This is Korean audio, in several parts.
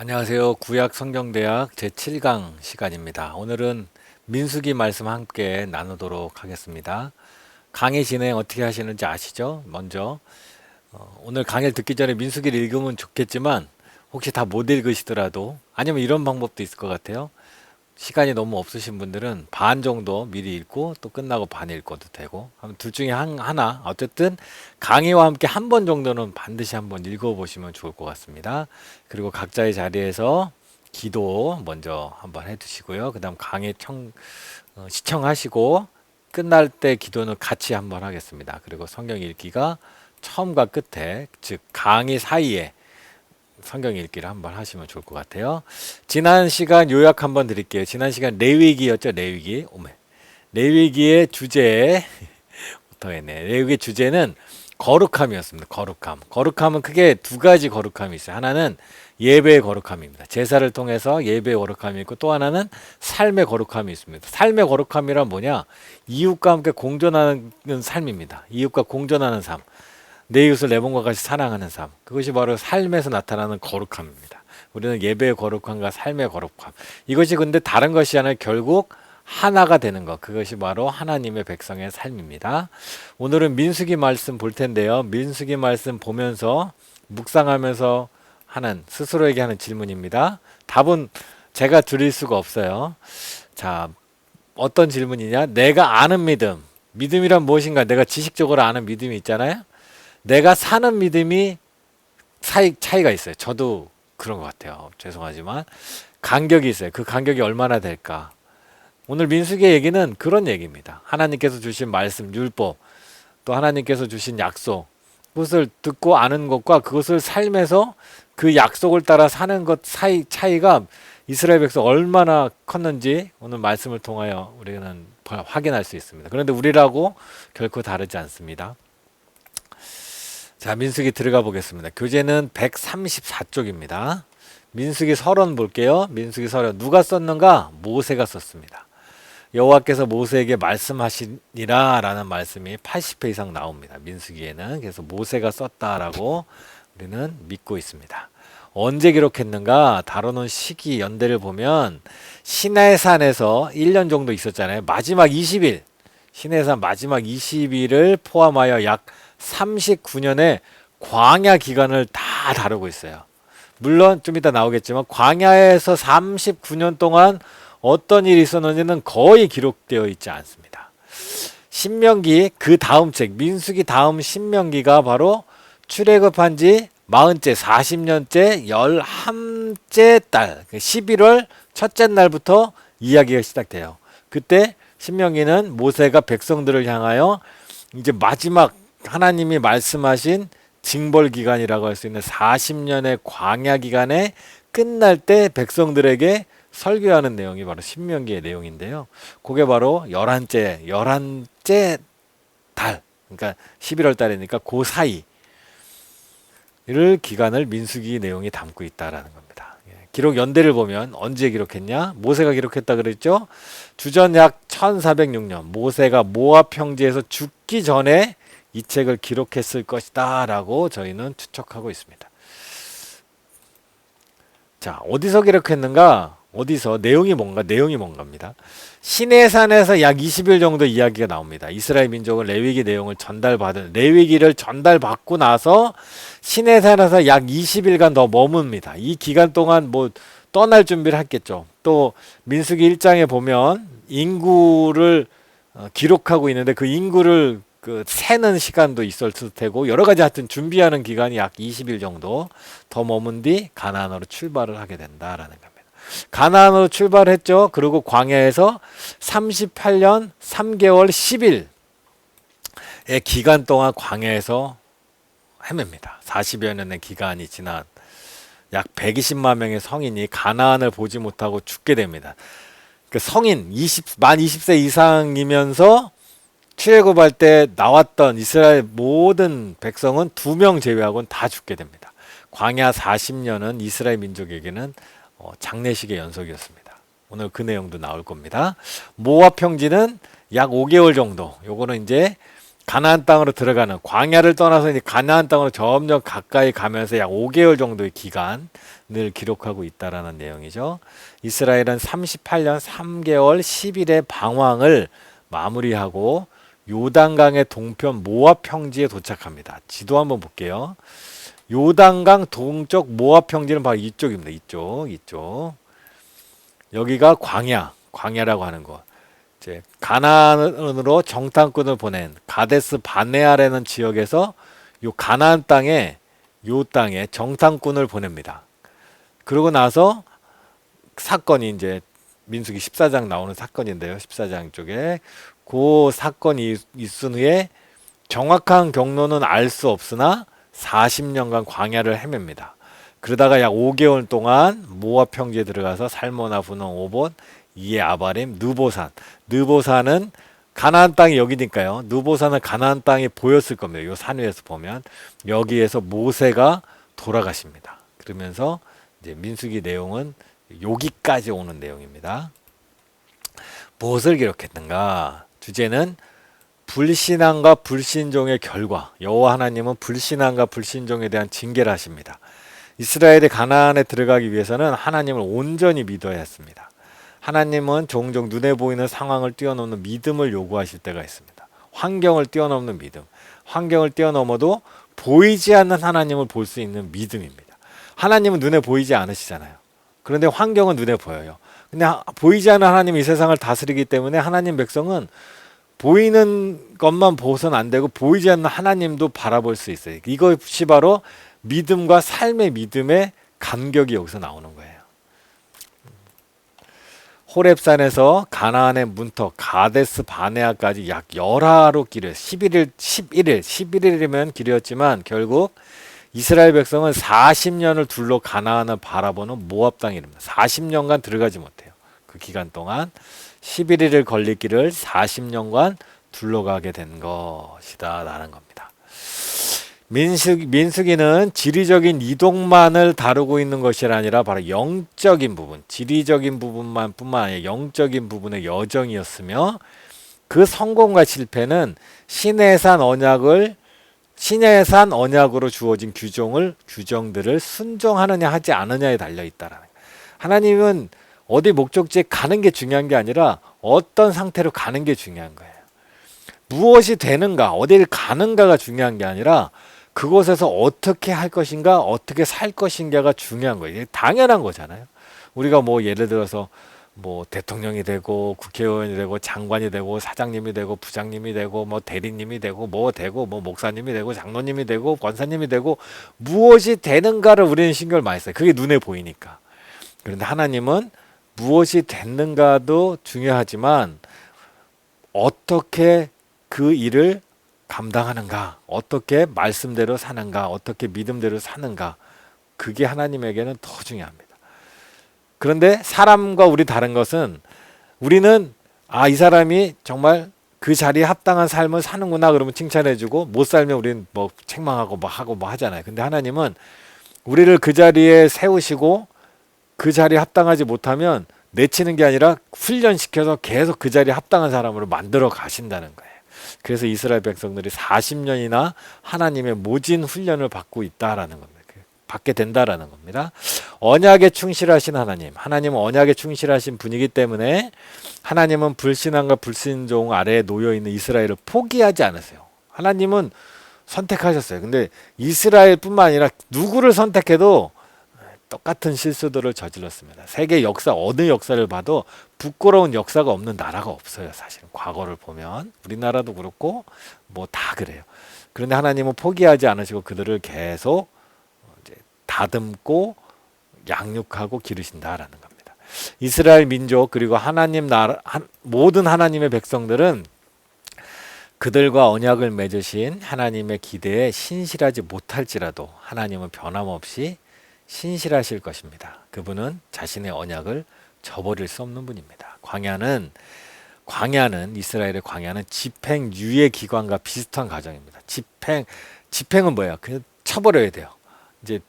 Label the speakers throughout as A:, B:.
A: 안녕하세요. 구약 성경대학 제7강 시간입니다. 오늘은 민수기 말씀 함께 나누도록 하겠습니다. 강의 진행 어떻게 하시는지 아시죠? 먼저 오늘 강의를 듣기 전에 민수기를 읽으면 좋겠지만 혹시 다 못 읽으시더라도 아니면 이런 방법도 있을 것 같아요. 시간이 너무 없으신 분들은 반 정도 미리 읽고 또 끝나고 반 읽어도 되고 둘 중에 하나 어쨌든 강의와 함께 한 번 정도는 반드시 한번 읽어보시면 좋을 것 같습니다. 그리고 각자의 자리에서 기도 먼저 한번 해두시고요. 그 다음 강의 시청하시고 끝날 때 기도는 같이 한번 하겠습니다. 그리고 성경 읽기가 처음과 끝에 즉 강의 사이에 성경 읽기를 한번 하시면 좋을 것 같아요. 지난 시간 요약 한번 드릴게요. 지난 시간 레위기였죠. 레위기. 오메. 레위기의 주제 부터했네. 레위기의 주제는 거룩함이었습니다. 거룩함. 거룩함은 크게 두 가지 거룩함이 있어요. 하나는 예배의 거룩함입니다. 제사를 통해서 예배의 거룩함이 있고 또 하나는 삶의 거룩함이 있습니다. 삶의 거룩함이란 뭐냐? 이웃과 함께 공존하는 삶입니다. 이웃과 공존하는 삶. 내 이웃을 내 몸과 같이 사랑하는 삶. 그것이 바로 삶에서 나타나는 거룩함입니다. 우리는 예배의 거룩함과 삶의 거룩함. 이것이 근데 다른 것이 아니라 결국 하나가 되는 것. 그것이 바로 하나님의 백성의 삶입니다. 오늘은 민수기 말씀 볼 텐데요. 민수기 말씀 보면서 묵상하면서 하는 스스로에게 하는 질문입니다. 답은 제가 드릴 수가 없어요. 자, 어떤 질문이냐? 내가 아는 믿음. 믿음이란 무엇인가? 내가 지식적으로 아는 믿음이 있잖아요. 내가 사는 믿음이 차이가 있어요. 저도 그런 것 같아요. 죄송하지만 간격이 있어요. 그 간격이 얼마나 될까? 오늘 민수기의 얘기는 그런 얘기입니다. 하나님께서 주신 말씀, 율법, 또 하나님께서 주신 약속, 그것을 듣고 아는 것과 그것을 삶에서 그 약속을 따라 사는 것 사이 차이가 이스라엘 백성 얼마나 컸는지 오늘 말씀을 통하여 우리는 확인할 수 있습니다. 그런데 우리라고 결코 다르지 않습니다. 자, 민수기 들어가 보겠습니다. 교재는 134쪽입니다. 민수기 서론 볼게요. 민수기 서론 누가 썼는가? 모세가 썼습니다. 여호와께서 모세에게 말씀하시니라 라는 말씀이 80회 이상 나옵니다. 민수기에는. 그래서 모세가 썼다라고 우리는 믿고 있습니다. 언제 기록했는가? 다뤄놓은 시기 연대를 보면 시내산에서 1년 정도 있었잖아요. 마지막 20일 시내산 마지막 20일을 포함하여 약 39년의 광야 기간을 다 다루고 있어요. 물론 좀 이따 나오겠지만 광야에서 39년 동안 어떤 일이 있었는지는 거의 기록되어 있지 않습니다. 신명기 그 다음 책 민수기 다음 신명기가 바로 출애굽한 지 40째 40년째 11째 달 11월 첫째 날부터 이야기가 시작돼요. 그때 신명기는 모세가 백성들을 향하여 이제 마지막 하나님이 말씀하신 징벌 기간이라고 할 수 있는 40년의 광야 기간에 끝날 때 백성들에게 설교하는 내용이 바로 신명기의 내용인데요. 그게 바로 11째 달, 그러니까 11월 달이니까 그 사이를 기간을 민수기 내용이 담고 있다라는 겁니다. 기록 연대를 보면 언제 기록했냐? 모세가 기록했다 그랬죠? 주전 약 1406년 모세가 모압 평지에서 죽기 전에 이 책을 기록했을 것이다 라고 저희는 추측하고 있습니다. 자, 어디서 기록했는가? 어디서? 내용이 뭔가입니다. 시내산에서 약 20일 정도 이야기가 나옵니다. 이스라엘 민족은 레위기를 전달받고 나서 시내산에서 약 20일간 더 머뭅니다. 이 기간 동안 뭐 떠날 준비를 했겠죠. 또 민수기 1장에 보면 인구를 기록하고 있는데 그 인구를 세는 시간도 있었을 테고 여러 가지 하여튼 준비하는 기간이 약 20일 정도 더 머문 뒤 가나안으로 출발을 하게 된다라는 겁니다. 가나안으로 출발했죠. 그리고 광야에서 38년 3개월 10일의 기간 동안 광야에서 헤맵니다. 40여 년의 기간이 지난 약 120만 명의 성인이 가나안을 보지 못하고 죽게 됩니다. 그 성인 만 20세 이상이면서 출애굽할 때 나왔던 이스라엘 모든 백성은 2명 제외하고는 다 죽게 됩니다. 광야 40년은 이스라엘 민족에게는 장례식의 연속이었습니다. 오늘 그 내용도 나올 겁니다. 모압 평지는 약 5개월 정도. 요거는 이제 가나안 땅으로 들어가는 광야를 떠나서 이제 가나안 땅으로 점점 가까이 가면서 약 5개월 정도의 기간을 기록하고 있다라는 내용이죠. 이스라엘은 38년 3개월 10일의 방황을 마무리하고 요단강의 동편 모압 평지에 도착합니다. 지도 한번 볼게요. 요단강 동쪽 모압 평지는 바로 이쪽입니다. 이쪽. 여기가 광야라고 하는 곳. 이제 가나안으로 정탐꾼을 보낸 가데스 바네아라는 지역에서 요 가나안 땅에 정탐꾼을 보냅니다. 그러고 나서 사건이 이제 민수기 14장 나오는 사건인데요. 14장 쪽에 그 사건이 있은 후에 정확한 경로는 알 수 없으나 40년간 광야를 헤맵니다. 그러다가 약 5개월 동안 모압 평지에 들어가서 살모나, 분홍, 오봇, 이에 아바림, 느보산은 가나안 땅이 여기니까요. 느보산은 가나안 땅이 보였을 겁니다. 요 산 위에서 보면 여기에서 모세가 돌아가십니다. 그러면서 이제 민수기 내용은 여기까지 오는 내용입니다. 무엇을 기록했는가? 주제는 불신앙과 불신종의 결과. 여호와 하나님은 불신앙과 불신종에 대한 징계를 하십니다. 이스라엘이 가나안에 들어가기 위해서는 하나님을 온전히 믿어야 했습니다. 하나님은 종종 눈에 보이는 상황을 뛰어넘는 믿음을 요구하실 때가 있습니다. 환경을 뛰어넘는 믿음. 환경을 뛰어넘어도 보이지 않는 하나님을 볼 수 있는 믿음입니다. 하나님은 눈에 보이지 않으시잖아요. 그런데 환경은 눈에 보여요. 근데 보이지 않는 하나님이 이 세상을 다스리기 때문에 하나님 백성은 보이는 것만 보서는 안 되고 보이지 않는 하나님도 바라볼 수 있어요. 이것이 바로 믿음과 삶의 믿음의 간격이 여기서 나오는 거예요. 호렙산에서 가나안의 문턱 가데스 바네아까지 약 열하로 길어요. 11일이면 길이었지만 결국 이스라엘 백성은 40년을 둘러 가나안을 바라보는 모압 땅에 이릅니다. 40년간 들어가지 못해요. 그 기간 동안 11일을 걸릴 길을 40년간 둘러가게 된 것이다 라는 겁니다. 민수기는 지리적인 이동만을 다루고 있는 것이 아니라 바로 영적인 부분, 지리적인 부분뿐만 아니라 영적인 부분의 여정이었으며 그 성공과 실패는 신의 산 언약으로 주어진 규정들을 순종하느냐 하지 않느냐에 달려 있다라는 거예요. 하나님은 어디 목적지에 가는 게 중요한 게 아니라 어떤 상태로 가는 게 중요한 거예요. 무엇이 되는가, 어디를 가는가가 중요한 게 아니라 그곳에서 어떻게 할 것인가, 어떻게 살 것인가가 중요한 거예요. 이게 당연한 거잖아요. 우리가 뭐 예를 들어서 뭐 대통령이 되고 국회의원이 되고 장관이 되고 사장님이 되고 부장님이 되고 뭐 대리님이 되고 뭐 목사님이 되고 장로님이 되고 권사님이 되고 무엇이 되는가를 우리는 신경을 많이 써요. 그게 눈에 보이니까. 그런데 하나님은 무엇이 됐는가도 중요하지만 어떻게 그 일을 감당하는가, 어떻게 말씀대로 사는가, 어떻게 믿음대로 사는가, 그게 하나님에게는 더 중요합니다. 그런데 사람과 우리 다른 것은 우리는 이 사람이 정말 그 자리에 합당한 삶을 사는구나 그러면 칭찬해주고 못 살면 우리는 뭐 책망하고 뭐 하고 뭐 하잖아요. 근데 하나님은 우리를 그 자리에 세우시고 그 자리에 합당하지 못하면 내치는 게 아니라 훈련시켜서 계속 그 자리에 합당한 사람으로 만들어 가신다는 거예요. 그래서 이스라엘 백성들이 40년이나 하나님의 모진 훈련을 받고 있다라는 겁니다. 받게 된다라는 겁니다. 언약에 충실하신 하나님은 언약에 충실하신 분이기 때문에 하나님은 불신앙과 불신종 아래에 놓여 있는 이스라엘을 포기하지 않으세요. 하나님은 선택하셨어요. 근데 이스라엘뿐만 아니라 누구를 선택해도 똑같은 실수들을 저질렀습니다. 세계 역사 어느 역사를 봐도 부끄러운 역사가 없는 나라가 없어요. 사실은 과거를 보면 우리나라도 그렇고 뭐 다 그래요. 그런데 하나님은 포기하지 않으시고 그들을 계속 이제 다듬고 양육하고 기르신다라는 겁니다. 이스라엘 민족 그리고 하나님 나라 모든 하나님의 백성들은 그들과 언약을 맺으신 하나님의 기대에 신실하지 못할지라도 하나님은 변함없이 신실하실 것입니다. 그분은 자신의 언약을 저버릴 수 없는 분입니다. 이스라엘의 광야는 집행유예 기관과 비슷한 과정입니다. 집행은 뭐야? 그냥 쳐버려야 돼요. 이제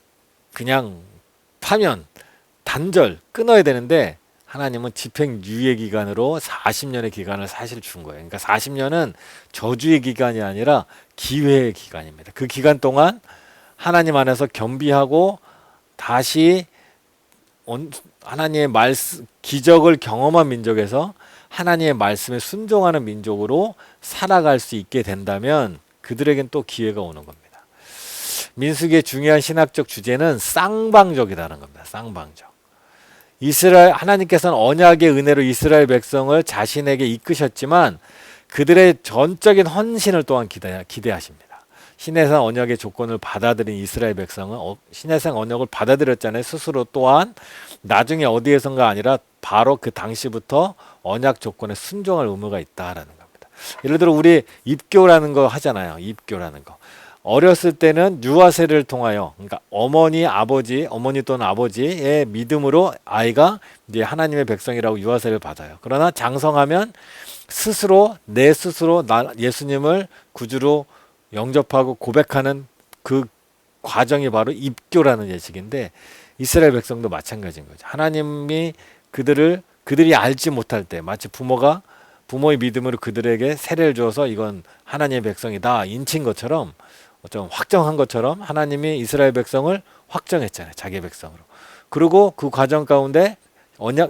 A: 그냥 파면 단절 끊어야 되는데 하나님은 집행유예 기간으로 40년의 기간을 사실 준 거예요. 그러니까 40년은 저주의 기간이 아니라 기회의 기간입니다. 그 기간 동안 하나님 안에서 겸비하고 다시 하나님의 말씀, 기적을 경험한 민족에서 하나님의 말씀에 순종하는 민족으로 살아갈 수 있게 된다면 그들에겐 또 기회가 오는 겁니다. 민수기의 중요한 신학적 주제는 쌍방적이라는 겁니다. 쌍방적. 하나님께서는 언약의 은혜로 이스라엘 백성을 자신에게 이끄셨지만 그들의 전적인 헌신을 또한 기대하십니다. 시내산 언약의 조건을 받아들인 이스라엘 백성은 시내산 언약을 받아들였잖아요. 스스로 또한 나중에 어디에선가 아니라 바로 그 당시부터 언약 조건에 순종할 의무가 있다라는 겁니다. 예를 들어 우리 입교라는 거 하잖아요. 입교라는 거. 어렸을 때는 유아세를 통하여, 그러니까 어머니 또는 아버지의 믿음으로 아이가 이제 하나님의 백성이라고 유아세를 받아요. 그러나 장성하면 내 스스로 예수님을 구주로 영접하고 고백하는 그 과정이 바로 입교라는 예식인데 이스라엘 백성도 마찬가지인 거죠. 하나님이 그들이 알지 못할 때 마치 부모의 믿음으로 그들에게 세례를 주어서 이건 하나님의 백성이다 인친 것처럼 좀 확정한 것처럼 하나님이 이스라엘 백성을 확정했잖아요. 자기의 백성으로. 그리고 그 과정 가운데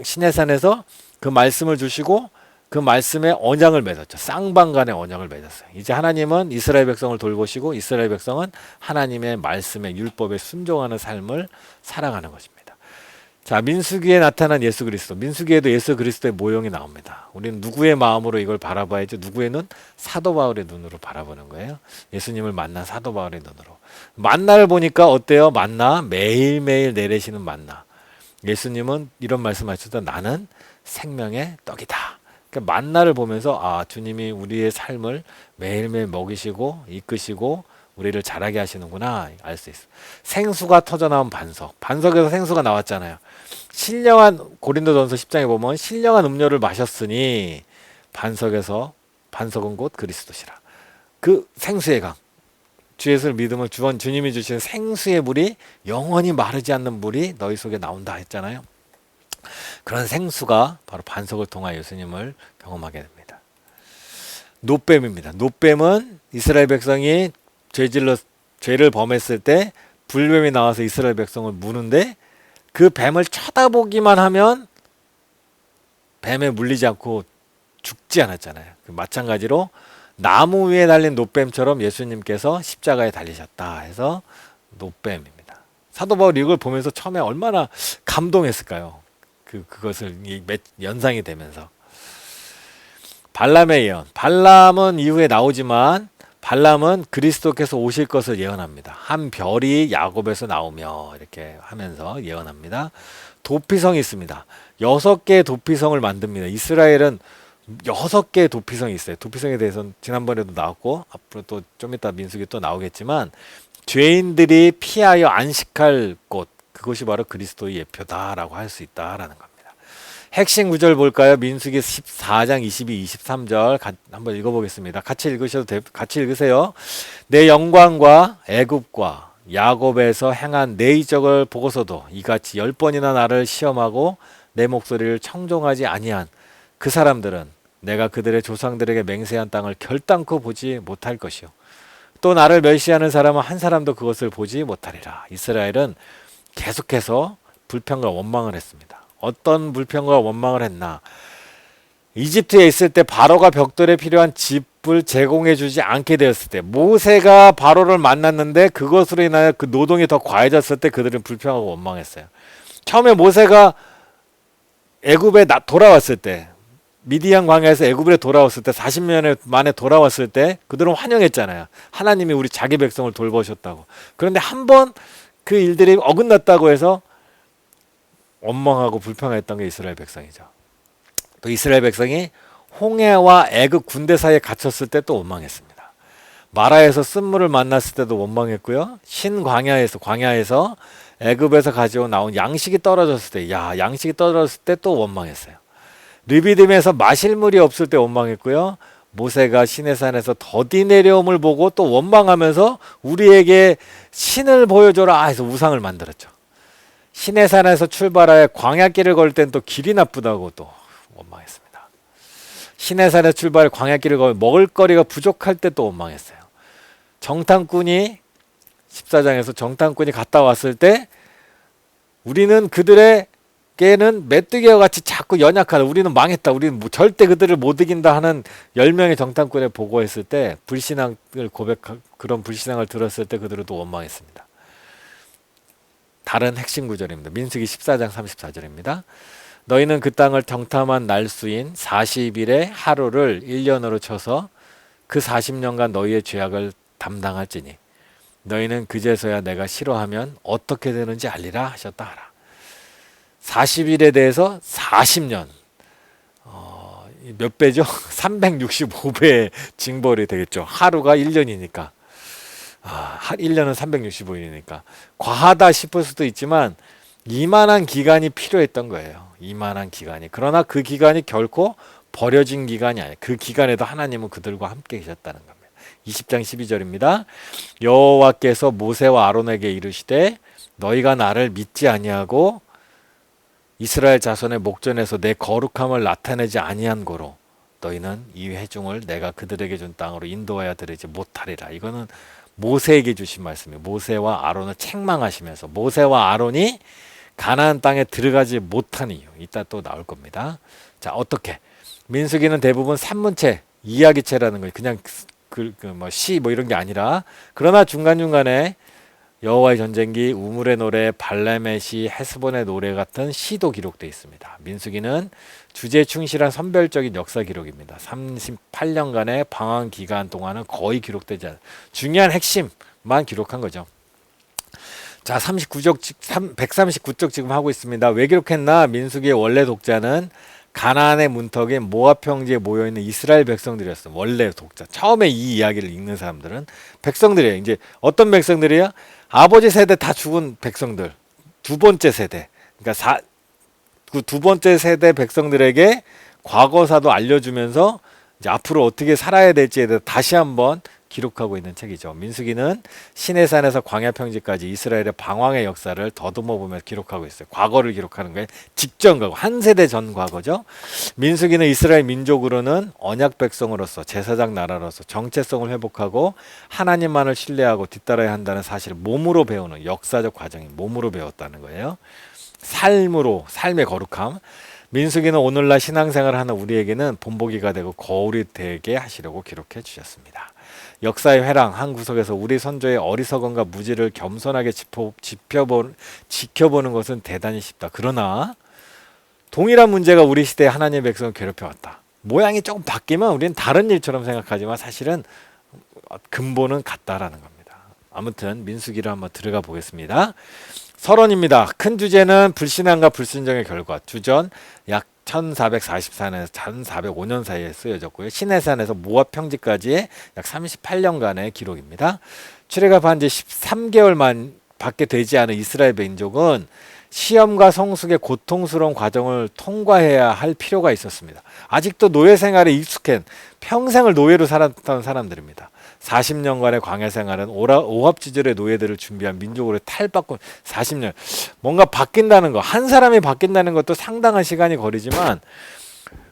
A: 시내산에서 그 말씀을 주시고 그 말씀에 언약을 맺었죠. 쌍방간의 언약을 맺었어요. 이제 하나님은 이스라엘 백성을 돌보시고 이스라엘 백성은 하나님의 말씀에 율법에 순종하는 삶을 살아가는 것입니다. 자, 민수기에 나타난 예수 그리스도. 민수기에도 예수 그리스도의 모형이 나옵니다. 우리는 누구의 마음으로 이걸 바라봐야죠? 누구의 눈? 사도 바울의 눈으로 바라보는 거예요. 예수님을 만난 사도 바울의 눈으로. 만나를 보니까 어때요? 만나 매일매일 내리시는 만나. 예수님은 이런 말씀하셨다. 나는 생명의 떡이다. 그러니까 만나를 보면서 주님이 우리의 삶을 매일매일 먹이시고 이끄시고 우리를 자라게 하시는구나 알 수 있어. 생수가 터져나온 반석에서 생수가 나왔잖아요. 고린도전서 10장에 보면 신령한 음료를 마셨으니 반석은 곧 그리스도시라. 그 생수의 강, 주 예수를 믿으면 주님이 주시는 생수의 물이 영원히 마르지 않는 물이 너희 속에 나온다 했잖아요. 그런 생수가 바로 반석을 통하여 예수님을 경험하게 됩니다. 노뱀입니다. 노뱀은 이스라엘 백성이 죄를 범했을 때 불뱀이 나와서 이스라엘 백성을 무는데 그 뱀을 쳐다보기만 하면 뱀에 물리지 않고 죽지 않았잖아요. 마찬가지로 나무 위에 달린 노뱀처럼 예수님께서 십자가에 달리셨다 해서 노뱀입니다. 사도 바울이 이걸 보면서 처음에 얼마나 감동했을까요? 그것을 연상이 되면서. 발람의 예언. 발람은 이후에 나오지만 발람은 그리스도께서 오실 것을 예언합니다. 한 별이 야곱에서 나오며 이렇게 하면서 예언합니다. 도피성이 있습니다. 6개의 도피성을 만듭니다. 이스라엘은 6개의 도피성이 있어요. 도피성에 대해서는 지난번에도 나왔고 앞으로 또 좀 이따 민수기 또 나오겠지만 죄인들이 피하여 안식할 곳, 그것이 바로 그리스도의 예표다라고 할 수 있다라는 겁니다. 핵심 구절 볼까요? 민수기 14장 22, 23절 한번 읽어보겠습니다. 같이 읽으세요. 내 영광과 애굽과 야곱에서 행한 내 이적을 보고서도 이같이 10번이나 나를 시험하고 내 목소리를 청종하지 아니한 그 사람들은 내가 그들의 조상들에게 맹세한 땅을 결단코 보지 못할 것이요. 또 나를 멸시하는 사람은 한 사람도 그것을 보지 못하리라. 이스라엘은 계속해서 불평과 원망을 했습니다. 어떤 불평과 원망을 했나? 이집트에 있을 때 바로가 벽돌에 필요한 집을 제공해 주지 않게 되었을 때, 모세가 바로를 만났는데 그것으로 인하여 그 노동이 더 과해졌을 때 그들은 불평하고 원망했어요. 처음에 모세가 애굽에 돌아왔을 때, 미디안 광야에서 애굽에 돌아왔을 때 40년 만에 돌아왔을 때 그들은 환영했잖아요. 하나님이 우리 자기 백성을 돌보셨다고. 그런데 한번 그 일들이 어긋났다고 해서 원망하고 불평했던 게 이스라엘 백성이죠. 또 이스라엘 백성이 홍해와 애굽 군대 사이에 갇혔을 때 또 원망했습니다. 마라에서 쓴물을 만났을 때도 원망했고요. 광야에서 애굽에서 나온 양식이 떨어졌을 때, 양식이 떨어졌을 때 또 원망했어요. 르비딤에서 마실 물이 없을 때 원망했고요. 모세가 시내산에서 더디 내려옴을 보고 또 원망하면서 우리에게 신을 보여줘라 해서 우상을 만들었죠. 시내산에서 출발하여 광야길을 걸 땐 또 길이 나쁘다고 또 원망했습니다. 시내산에서 출발해 광야길을 걸 먹을거리가 부족할 때 또 원망했어요. 정탐꾼이 14장에서 정탐꾼이 갔다 왔을 때 우리는 그들에게는 메뚜기와 같이 자꾸 연약하다. 우리는 망했다. 우리는 절대 그들을 못 이긴다 하는 10명의 정탐꾼에 보고했을 때 불신앙을 그런 불신앙을 들었을 때 그들은 또 원망했습니다. 다른 핵심 구절입니다. 민수기 14장 34절입니다. 너희는 그 땅을 정탐한 날수인 40일의 하루를 1년으로 쳐서 그 40년간 너희의 죄악을 담당할지니 너희는 그제서야 내가 싫어하면 어떻게 되는지 알리라 하셨다 하라. 40일에 대해서 40년 몇 배죠? 365배의 징벌이 되겠죠. 하루가 1년이니까 1년은 365일이니까 과하다 싶을 수도 있지만 이만한 기간이 필요했던 거예요. 이만한 기간이. 그러나 그 기간이 결코 버려진 기간이 아니에요. 그 기간에도 하나님은 그들과 함께 계셨다는 겁니다. 20장 12절입니다. 여호와께서 모세와 아론에게 이르시되 너희가 나를 믿지 아니하고 이스라엘 자손의 목전에서 내 거룩함을 나타내지 아니한 고로 너희는 이 회중을 내가 그들에게 준 땅으로 인도하여 드리지 못하리라. 이거는 모세에게 주신 말씀이에요. 모세와 아론을 책망하시면서 모세와 아론이 가나안 땅에 들어가지 못한 이유 이따 또 나올 겁니다. 자, 어떻게 민수기는 대부분 산문체 이야기체라는 거예요. 그냥 시 이런 게 아니라 그러나 중간중간에 여호와의 전쟁기, 우물의 노래, 발람의 시, 헤스본의 노래 같은 시도 기록되어 있습니다. 민수기는 주제에 충실한 선별적인 역사 기록입니다. 38년간의 방황 기간 동안은 거의 기록되지 않아요. 중요한 핵심만 기록한 거죠. 자, 139쪽 지금 하고 있습니다. 왜 기록했나? 민수기의 원래 독자는 가나안의 문턱인 모압 평지에 모여있는 이스라엘 백성들이었어요. 원래 독자. 처음에 이 이야기를 읽는 사람들은 백성들이에요. 이제 어떤 백성들이야? 아버지 세대 다 죽은 백성들. 두 번째 세대. 그러니까 그 두 번째 세대 백성들에게 과거사도 알려주면서 이제 앞으로 어떻게 살아야 될지에 대해서 다시 한번 기록하고 있는 책이죠. 민수기는 시내산에서 광야평지까지 이스라엘의 방황의 역사를 더듬어 보면서 기록하고 있어요. 과거를 기록하는 거예요. 직전 과거, 한 세대 전 과거죠. 민수기는 이스라엘 민족으로는 언약 백성으로서 제사장 나라로서 정체성을 회복하고 하나님만을 신뢰하고 뒤따라야 한다는 사실을 몸으로 배우는 역사적 과정이 몸으로 배웠다는 거예요. 삶의 거룩함. 민수기는 오늘날 신앙생활을 하는 우리에게는 본보기가 되고 거울이 되게 하시려고 기록해 주셨습니다. 역사의 회랑 한 구석에서 우리 선조의 어리석음과 무지를 겸손하게 지켜보는 것은 대단히 쉽다. 그러나 동일한 문제가 우리 시대의 하나님의 백성을 괴롭혀왔다. 모양이 조금 바뀌면 우리는 다른 일처럼 생각하지만 사실은 근본은 같다라는 겁니다. 아무튼 민수기를 한번 들어가 보겠습니다. 서론입니다. 큰 주제는 불신앙과 불순종의 결과. 주전 약 1444년에서 1405년 사이에 쓰여졌고요. 시내산에서 모압 평지까지의 약 38년간의 기록입니다. 출애굽한 지 13개월만 밖에 되지 않은 이스라엘 민족은 시험과 성숙의 고통스러운 과정을 통과해야 할 필요가 있었습니다. 아직도 노예 생활에 익숙한 평생을 노예로 살았던 사람들입니다. 40년간의 광야 생활은 오합지졸의 노예들을 준비한 민족으로 탈바꿈 40년. 뭔가 바뀐다는 거, 한 사람이 바뀐다는 것도 상당한 시간이 걸리지만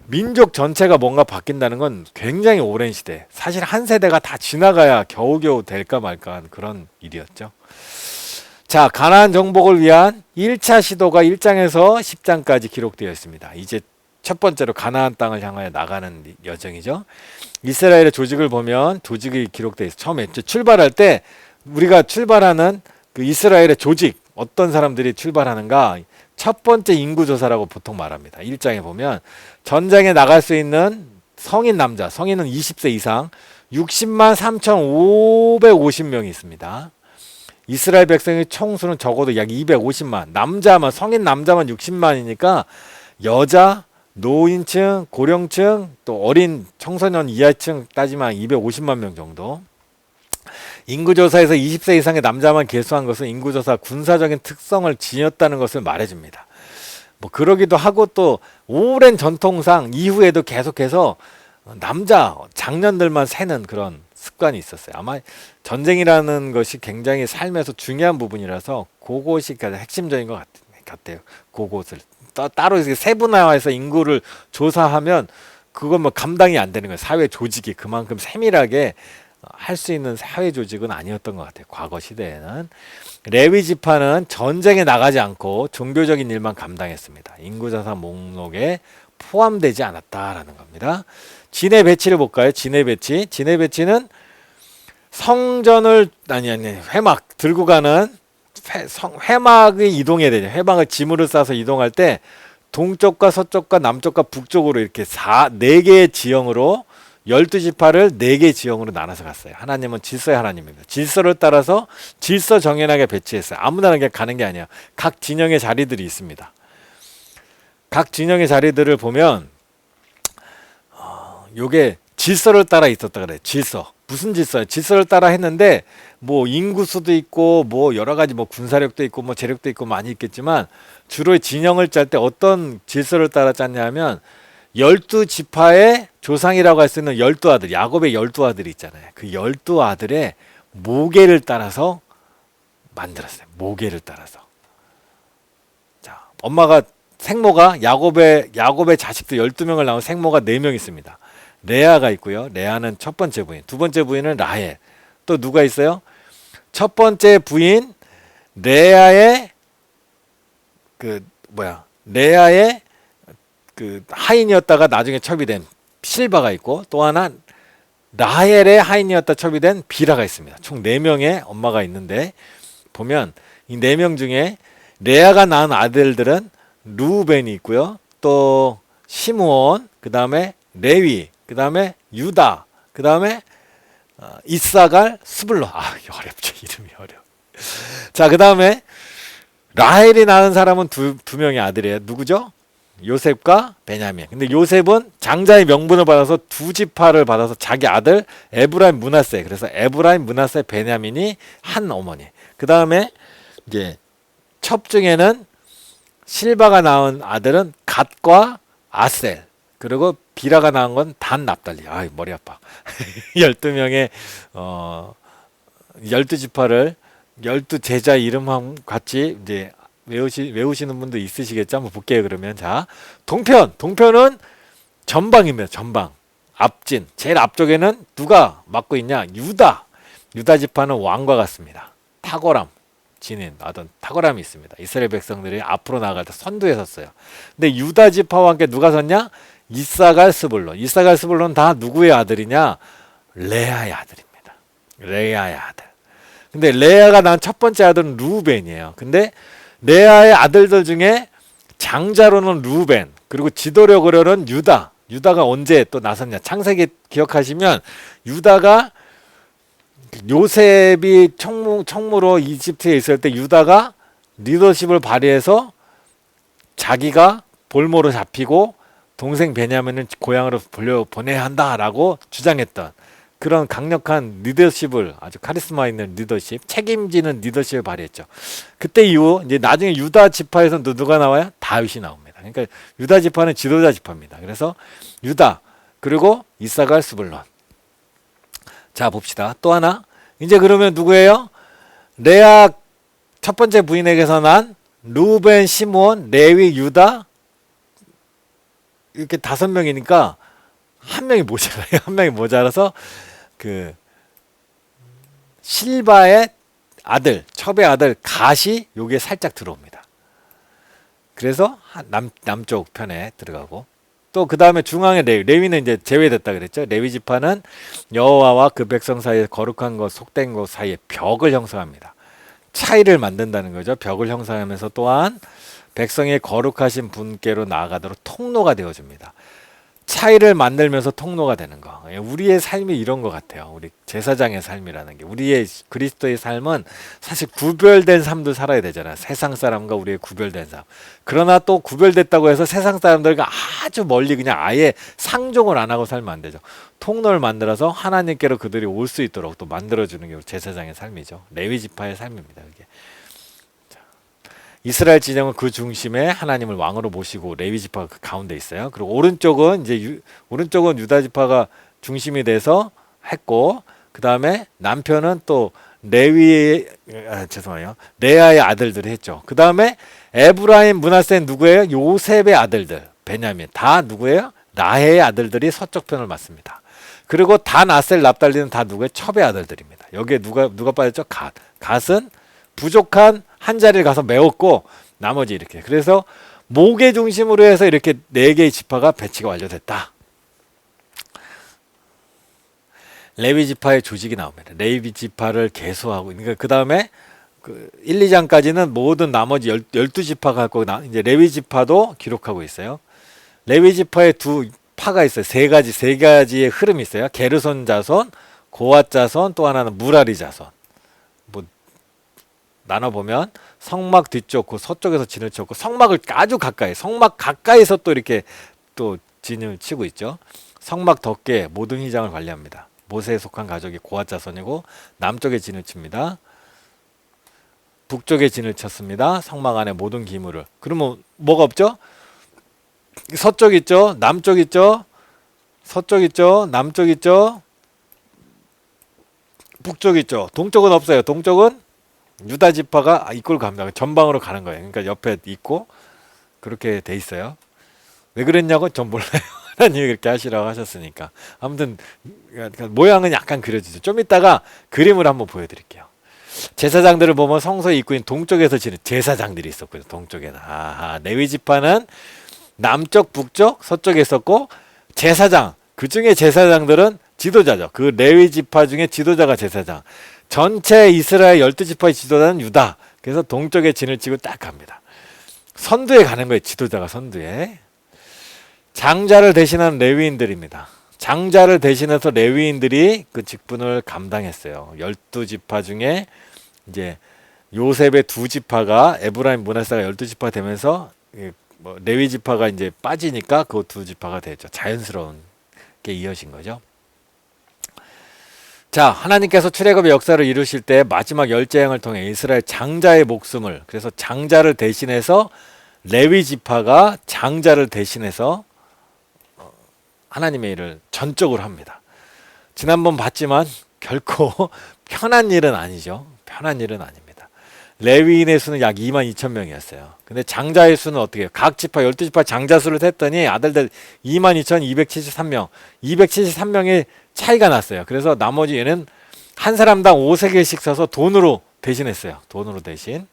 A: 민족 전체가 뭔가 바뀐다는 건 굉장히 오랜 시대. 사실 한 세대가 다 지나가야 겨우겨우 될까 말까 한 그런 일이었죠. 자, 가나안 정복을 위한 1차 시도가 1장에서 10장까지 기록되어 있습니다. 이제 첫 번째로 가나안 땅을 향하여 나가는 여정이죠. 이스라엘의 조직을 보면 조직이 기록되어 있어요. 처음에 출발할 때 우리가 출발하는 그 이스라엘의 조직 어떤 사람들이 출발하는가 첫 번째 인구조사라고 보통 말합니다. 1장에 보면 전쟁에 나갈 수 있는 성인 남자, 성인은 20세 이상 60만 3,550명이 있습니다. 이스라엘 백성의 총수는 적어도 약 250만, 남자만 성인 남자만 60만이니까 여자, 노인층, 고령층, 또 어린 청소년 이하층 따지면 250만 명 정도. 인구조사에서 20세 이상의 남자만 계수한 것은 인구조사 군사적인 특성을 지녔다는 것을 말해줍니다. 뭐 그러기도 하고 또 오랜 전통상 이후에도 계속해서 남자 장년들만 세는 그런 습관이 있었어요. 아마 전쟁이라는 것이 굉장히 삶에서 중요한 부분이라서 그것이 가장 핵심적인 것 같아요. 같아요. 그곳을 따로 이렇게 세분화해서 인구를 조사하면 그건 뭐 감당이 안 되는 거예요. 사회 조직이 그만큼 세밀하게 할 수 있는 사회 조직은 아니었던 것 같아요. 과거 시대에는. 레위 지파는 전쟁에 나가지 않고 종교적인 일만 감당했습니다. 인구자산 목록에 포함되지 않았다라는 겁니다. 진의 배치를 볼까요? 진의 배치. 진의 배치는 성전을 회막 들고 가는 회막이 이동해야 되죠. 회막을 짐으로 싸서 이동할 때 동쪽과 서쪽과 남쪽과 북쪽으로 이렇게 4개의 지형으로 12지파를 4개의 지형으로 나눠서 갔어요. 하나님은 질서의 하나님입니다. 질서를 따라서 질서 정연하게 배치했어요. 아무나 그냥 가는 게 아니야. 각 진영의 자리들이 있습니다. 각 진영의 자리들을 보면 요게 질서를 따라 있었다 그래요. 질서. 무슨 질서요? 질서를 따라 했는데 뭐 인구수도 있고 뭐 여러 가지 뭐 군사력도 있고 뭐 재력도 있고 많이 있겠지만 주로 진영을 짤 때 어떤 질서를 따라 짰냐면 12지파의 조상이라고 할 수 있는 12아들, 야곱의 12아들이 있잖아요. 그 12아들의 모계를 따라서 만들었어요. 모계를 따라서. 자, 엄마가 생모가 야곱의 자식들 12명을 낳은 생모가 4명 있습니다. 레아가 있고요. 레아는 첫 번째 부인. 두 번째 부인은 라헬. 또 누가 있어요? 첫 번째 부인 레아의 레아의 하인이었다가 나중에 첩이된 실바가 있고 또 하나 라헬의 하인이었다 첩이된 비라가 있습니다. 총 4명의 엄마가 있는데 보면 이 4명 중에 레아가 낳은 아들들은 루벤이 있고요. 또 시므온, 그 다음에 레위, 그 다음에 유다, 그 다음에 이사갈, 스불론. 어렵죠. 이름이 어려워. 자, 그 다음에 라헬이 낳은 사람은 두 명의 아들이에요. 누구죠? 요셉과 베냐민. 근데 요셉은 장자의 명분을 받아서 2지파를 받아서 자기 아들 에브라임 므낫세. 그래서 에브라임 므낫세 베냐민이 한 어머니. 그 다음에 이제 첩 중에는 실바가 낳은 아들은 갓과 아셀. 그리고 비라가 낳은 건 단 납달리. 머리 아파. 12명의 12지파를 12제자 이름과 같이 이제 외우시는 분도 있으시겠죠? 한번 볼게요. 그러면 자, 동편은 전방입니다. 전방. 앞진. 제일 앞쪽에는 누가 맡고 있냐? 유다 지파는 왕과 같습니다. 탁월함. 지닌 어떤 탁월함이 있습니다. 이스라엘 백성들이 앞으로 나아갈 때 선두에 섰어요. 근데 유다 지파와 함께 누가 섰냐? 이사갈 스불론 다 누구의 아들이냐? 레아의 아들입니다. 레아의 아들. 근데 레아가 낳은 첫 번째 아들은 루벤이에요. 근데 레아의 아들들 중에 장자로는 루벤, 그리고 지도력으로는 유다. 유다가 언제 또 나섰냐? 창세기 기억하시면 유다가 요셉이 총무로 이집트에 있을 때 유다가 리더십을 발휘해서 자기가 볼모로 잡히고 동생 베냐민을 고향으로 보내야 한다라고 주장했던 그런 강력한 리더십을, 아주 카리스마 있는 리더십, 책임지는 리더십을 발휘했죠. 그때 이후 이제 나중에 유다 지파에서 누가 나와요? 다윗이 나옵니다. 그러니까 유다 지파는 지도자 지파입니다. 그래서 유다, 그리고 이사갈, 스불론. 자, 봅시다. 또 하나. 이제 그러면 누구예요? 레아 첫 번째 부인에게서 난 루벤, 시므온, 레위, 유다, 이렇게 5명이니까 한 명이 모자라요. 한 명이 모자라서 그 실바의 아들, 첩의 아들 갓이 여기에 살짝 들어옵니다. 그래서 남쪽 편에 들어가고, 또 그 다음에 중앙에 레위는 이제 제외됐다 그랬죠. 레위 지파는 여호와와 그 백성 사이에 거룩한 것, 속된 것 사이에 벽을 형성합니다. 차이를 만든다는 거죠. 벽을 형성하면서 또한 백성의 거룩하신 분께로 나아가도록 통로가 되어줍니다. 차이를 만들면서 통로가 되는 거. 우리의 삶이 이런 것 같아요. 우리 제사장의 삶이라는 게. 우리의 그리스도의 삶은 사실 구별된 삶도 살아야 되잖아요. 세상 사람과 우리의 구별된 삶. 그러나 또 구별됐다고 해서 세상 사람들과 아주 멀리 그냥 아예 상종을 안 하고 살면 안 되죠. 통로를 만들어서 하나님께로 그들이 올 수 있도록 또 만들어주는 게 우리 제사장의 삶이죠. 레위 지파의 삶입니다. 그게. 이스라엘 진영은 그 중심에 하나님을 왕으로 모시고 레위 지파가 그 가운데 있어요. 그리고 오른쪽은 유다 지파가 중심이 돼서 했고, 그 다음에 남편은 또 죄송해요. 레아의 아들들이 했죠. 그 다음에 에브라임, 므낫세는 누구예요? 요셉의 아들들. 베냐민. 다 누구예요? 라헬의 아들들이 서쪽 편을 맡습니다. 그리고 단, 아셀, 납달리는 다 누구예요? 첩의 아들들입니다. 여기에 누가 빠졌죠? 갓. 갓은 부족한 한 자리를 가서 메웠고 나머지 이렇게. 그래서 목의 중심으로 해서 이렇게 4개의 지파가 배치가 완료됐다. 레위 지파의 조직이 나옵니다. 레위 지파를 계수하고, 그러니까 그 다음에 1, 2장까지는 모든 나머지 12지파가 갖고 이제 레위 지파도 기록하고 있어요. 레위 지파의 두 파가 있어요. 세 가지의 흐름이 있어요. 게르손 자손, 고앗 자손, 또 하나는 무라리 자손. 뭐 나눠 보면 성막 뒤쪽, 그 서쪽에서 진을 쳤고 성막을 아주 가까이, 성막 가까이서 또 이렇게 또 진을 치고 있죠. 성막 덮개 모든 휘장을 관리합니다. 모세에 속한 가족이 고앗 자손이고 남쪽에 진을 칩니다. 북쪽에 진을 쳤습니다. 성막 안에 모든 기물을. 그러면 뭐가 없죠? 서쪽 있죠? 남쪽 있죠? 서쪽 있죠? 남쪽 있죠? 북쪽 있죠? 동쪽은 없어요. 동쪽은 유다 지파가 이끌고 갑니다. 전방으로 가는 거예요. 그러니까 옆에 있고 그렇게 돼 있어요. 왜 그랬냐고 전 몰라요. 하나님이 그렇게 하시라고 하셨으니까. 아무튼 모양은 약간 그려지죠. 좀 이따가 그림을 한번 보여드릴게요. 제사장들을 보면 성소의 입구인 동쪽에서 지는 제사장들이 있었고요. 동쪽에는. 아하, 레위 지파는 남쪽, 북쪽, 서쪽에 있었고 제사장, 그 중에 제사장들은 지도자죠. 그 레위 지파 중에 지도자가 제사장. 전체 이스라엘 12지파의 지도자는 유다. 그래서 동쪽에 진을 치고 딱 갑니다. 선두에 가는 거예요. 지도자가 선두에. 장자를 대신한 레위인들입니다. 장자를 대신해서 레위인들이 그 직분을 감당했어요. 12지파 중에 이제 요셉의 2지파가 에브라임, 므낫세가 12지파 되면서 뭐 레위 지파가 이제 빠지니까 그 2지파가 됐죠. 자연스러운 게 이어진 거죠. 자, 하나님께서 출애굽의 역사를 이루실 때 마지막 열재앙을 통해 이스라엘 장자의 목숨을, 그래서 장자를 대신해서 레위 지파가 장자를 대신해서 하나님의 일을 전적으로 합니다. 지난번 봤지만 결코 편한 일은 아니죠. 편한 일은 아닙니다. 레위인의 수는 약 22,000명이었어요. 근데 장자의 수는 어떻게 해요? 각 지파 12지파 장자 수를 셌더니 아들들 22,273명. 273명의 차이가 났어요. 그래서 나머지 얘는 한 사람당 5세겔씩 써서 돈으로 대신했어요. 돈으로 대신.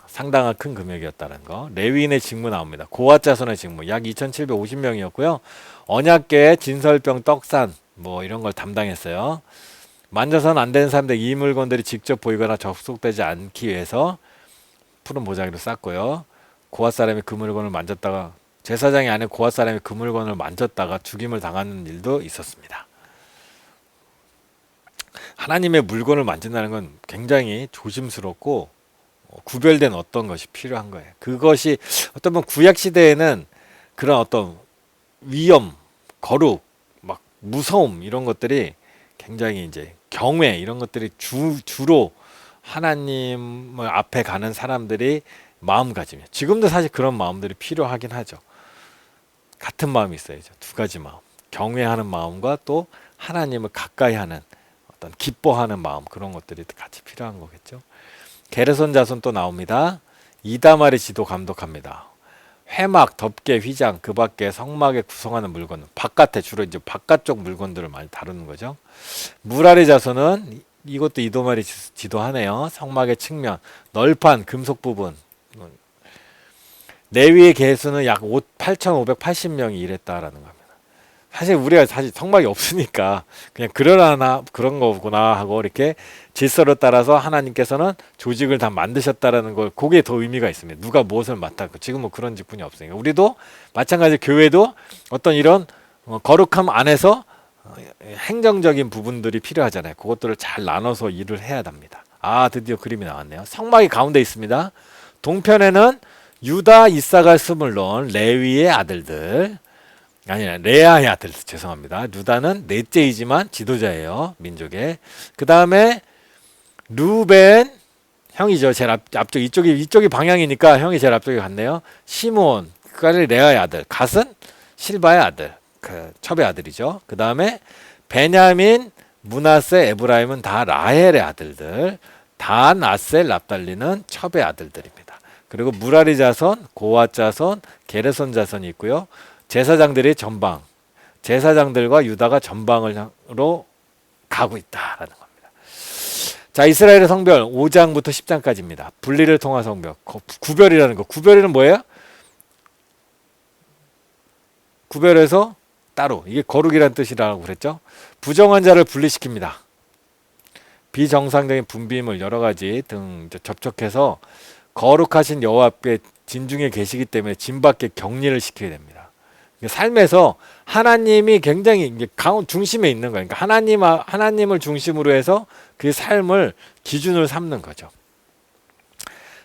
A: 상당한 큰 금액이었다는 거. 레위인의 직무 나옵니다. 고앗 자손의 직무 약 2,750명이었고요. 언약궤, 진설병, 떡산 뭐 이런 걸 담당했어요. 만져서는 안 되는 사람들 이 물건들이 직접 보이거나 접속되지 않기 위해서 푸른 보자기로 쌌고요. 고앗 사람이 그 물건을 만졌다가 제사장이 아닌 고앗 사람이 그 물건을 만졌다가 죽임을 당하는 일도 있었습니다. 하나님의 물건을 만진다는 건 굉장히 조심스럽고 구별된 어떤 것이 필요한 거예요. 그것이 어떤 뭐 구약 시대에는 그런 어떤 위험, 거룩, 막 무서움 이런 것들이 굉장히 이제 경외 이런 것들이 주로 하나님을 앞에 가는 사람들이 마음가짐이에요. 지금도 사실 그런 마음들이 필요하긴 하죠. 같은 마음이 있어야죠. 두 가지 마음. 경외하는 마음과 또 하나님을 가까이 하는 어떤 기뻐하는 마음 그런 것들이 같이 필요한 거겠죠. 게르손 자손 또 나옵니다. 이다말이 지도 감독합니다. 회막, 덮개, 휘장, 그 밖에 성막에 구성하는 물건, 바깥에 주로 이제 바깥쪽 물건들을 많이 다루는 거죠. 무라리 자손은 이것도 이도말이 지도하네요. 성막의 측면, 널판, 금속 부분. 레위의 개수는 약 8,580명이 일했다라는 겁니다. 사실 우리가 사실 성막이 없으니까 그냥 그러나 그런 거구나 하고 이렇게 질서를 따라서 하나님께서는 조직을 다 만드셨다라는 걸 그게 더 의미가 있습니다. 누가 무엇을 맡았고 지금 뭐 그런 직분이 없으니까 우리도 마찬가지 교회도 어떤 이런 거룩함 안에서 행정적인 부분들이 필요하잖아요. 그것들을 잘 나눠서 일을 해야 합니다. 아 드디어 그림이 나왔네요. 성막이 가운데 있습니다. 동편에는 유다, 이사갈, 스물론, 레위의 아들들 아니야 레아의 아들 죄송합니다. 유다는 넷째이지만 지도자예요. 민족의. 그 다음에 루벤 형이죠. 제일 앞쪽 이쪽이 방향이니까 형이 제일 앞쪽에 갔네요. 시므온 그까지 레아의 아들. 갓은 실바의 아들. 그 첩의 아들이죠. 그 다음에 베냐민 므낫세, 에브라임은 다 라헬의 아들들, 단, 아셀, 납달리는 첩의 아들들입니다. 그리고 무라리 자손, 고앗 자손, 게르손 자손이 있고요. 제사장들이 전방, 제사장들과 유다가 전방으로 가고 있다라는 겁니다. 자, 이스라엘의 성별 5장부터 10장까지입니다. 분리를 통한 성별, 구별이라는 거. 구별이는 뭐예요? 구별해서 따로. 이게 거룩이라는 뜻이라고 그랬죠. 부정한 자를 분리시킵니다. 비정상적인 분비물 여러 가지 등 접촉해서 거룩하신 여호와 앞에 진중에 계시기 때문에 진밖에 격리를 시키게 됩니다. 삶에서 하나님이 굉장히 중심에 있는 거예요. 그러니까 하나님을 중심으로 해서 그 삶을 기준으로 삼는 거죠.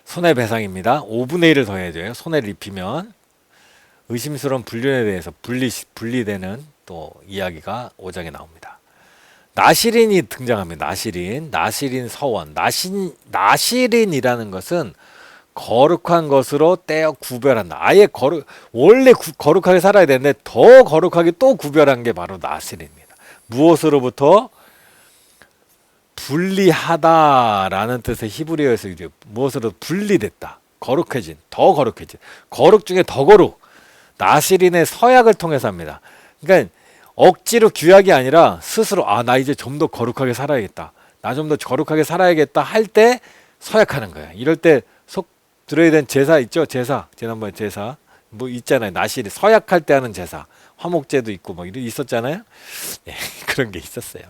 A: 손해배상입니다. 5분의 1을 더해야 돼요. 손해를 입히면. 의심스러운 불륜에 대해서 분리되는 또 이야기가 5장에 나옵니다. 나시린이 등장합니다. 나시린 서원. 나시린이라는 것은 거룩한 것으로 떼어 구별한다. 아예 원래 거룩하게 살아야 되는데 더 거룩하게 또 구별한 게 바로 나시린입니다. 무엇으로부터? 분리하다라는 뜻의 히브리어에서 이제 무엇으로 분리됐다. 거룩해진, 더 거룩해진. 거룩 중에 더 거룩. 나시린의 서약을 통해서 합니다. 그러니까 억지로 규약이 아니라 스스로 나 이제 좀 더 거룩하게 살아야겠다. 나 좀 더 거룩하게 살아야겠다 할 때 서약하는 거예요. 이럴 때 속 들어야 되는 제사 있죠? 지난번에 제사 뭐 있잖아요. 나시린 서약할 때 하는 제사. 화목제도 있고 뭐 있었잖아요. 네, 그런 게 있었어요.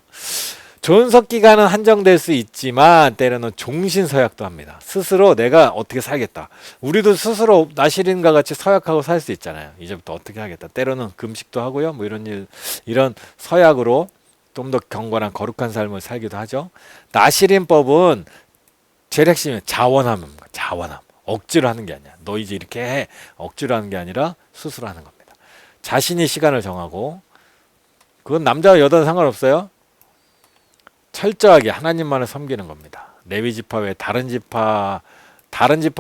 A: 존속 기간은 한정될 수 있지만 때로는 종신 서약도 합니다. 스스로 내가 어떻게 살겠다. 우리도 스스로 나시린과 같이 서약하고 살 수 있잖아요. 이제부터 어떻게 하겠다. 때로는 금식도 하고요. 뭐 이런 서약으로 좀 더 경건한 거룩한 삶을 살기도 하죠. 나시린법은 제일 핵심은 자원함입니다. 자원함. 억지로 하는 게 아니야. 너 이제 이렇게 해. 억지로 하는 게 아니라 스스로 하는 겁니다. 자신이 시간을 정하고 그건 남자와 여자는 상관없어요. 철저하게 하나님만을 섬기는 겁니다. 레위 지파 외에 다른 지파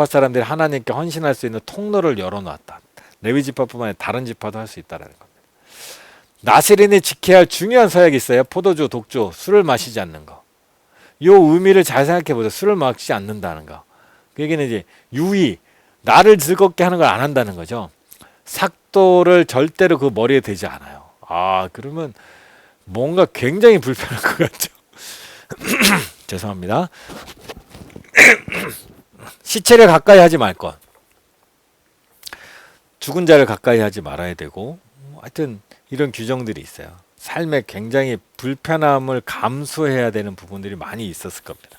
A: 사람들이 하나님께 헌신할 수 있는 통로를 열어놨다. 레위 지파뿐만 아니라 다른 지파도 할 수 있다는 겁니다. 나시린이 지켜야 할 중요한 서약이 있어요. 포도주, 독주, 술을 마시지 않는 거. 이 의미를 잘 생각해 보세요. 술을 마시지 않는다는 거. 그 얘기는 이제 유의, 나를 즐겁게 하는 걸 안 한다는 거죠. 삭도를 절대로 그 머리에 대지 않아요. 그러면 뭔가 굉장히 불편할 것 같죠. 죄송합니다. 시체를 가까이 하지 말 것. 죽은 자를 가까이 하지 말아야 되고 하여튼 이런 규정들이 있어요. 삶에 굉장히 불편함을 감수해야 되는 부분들이 많이 있었을 겁니다.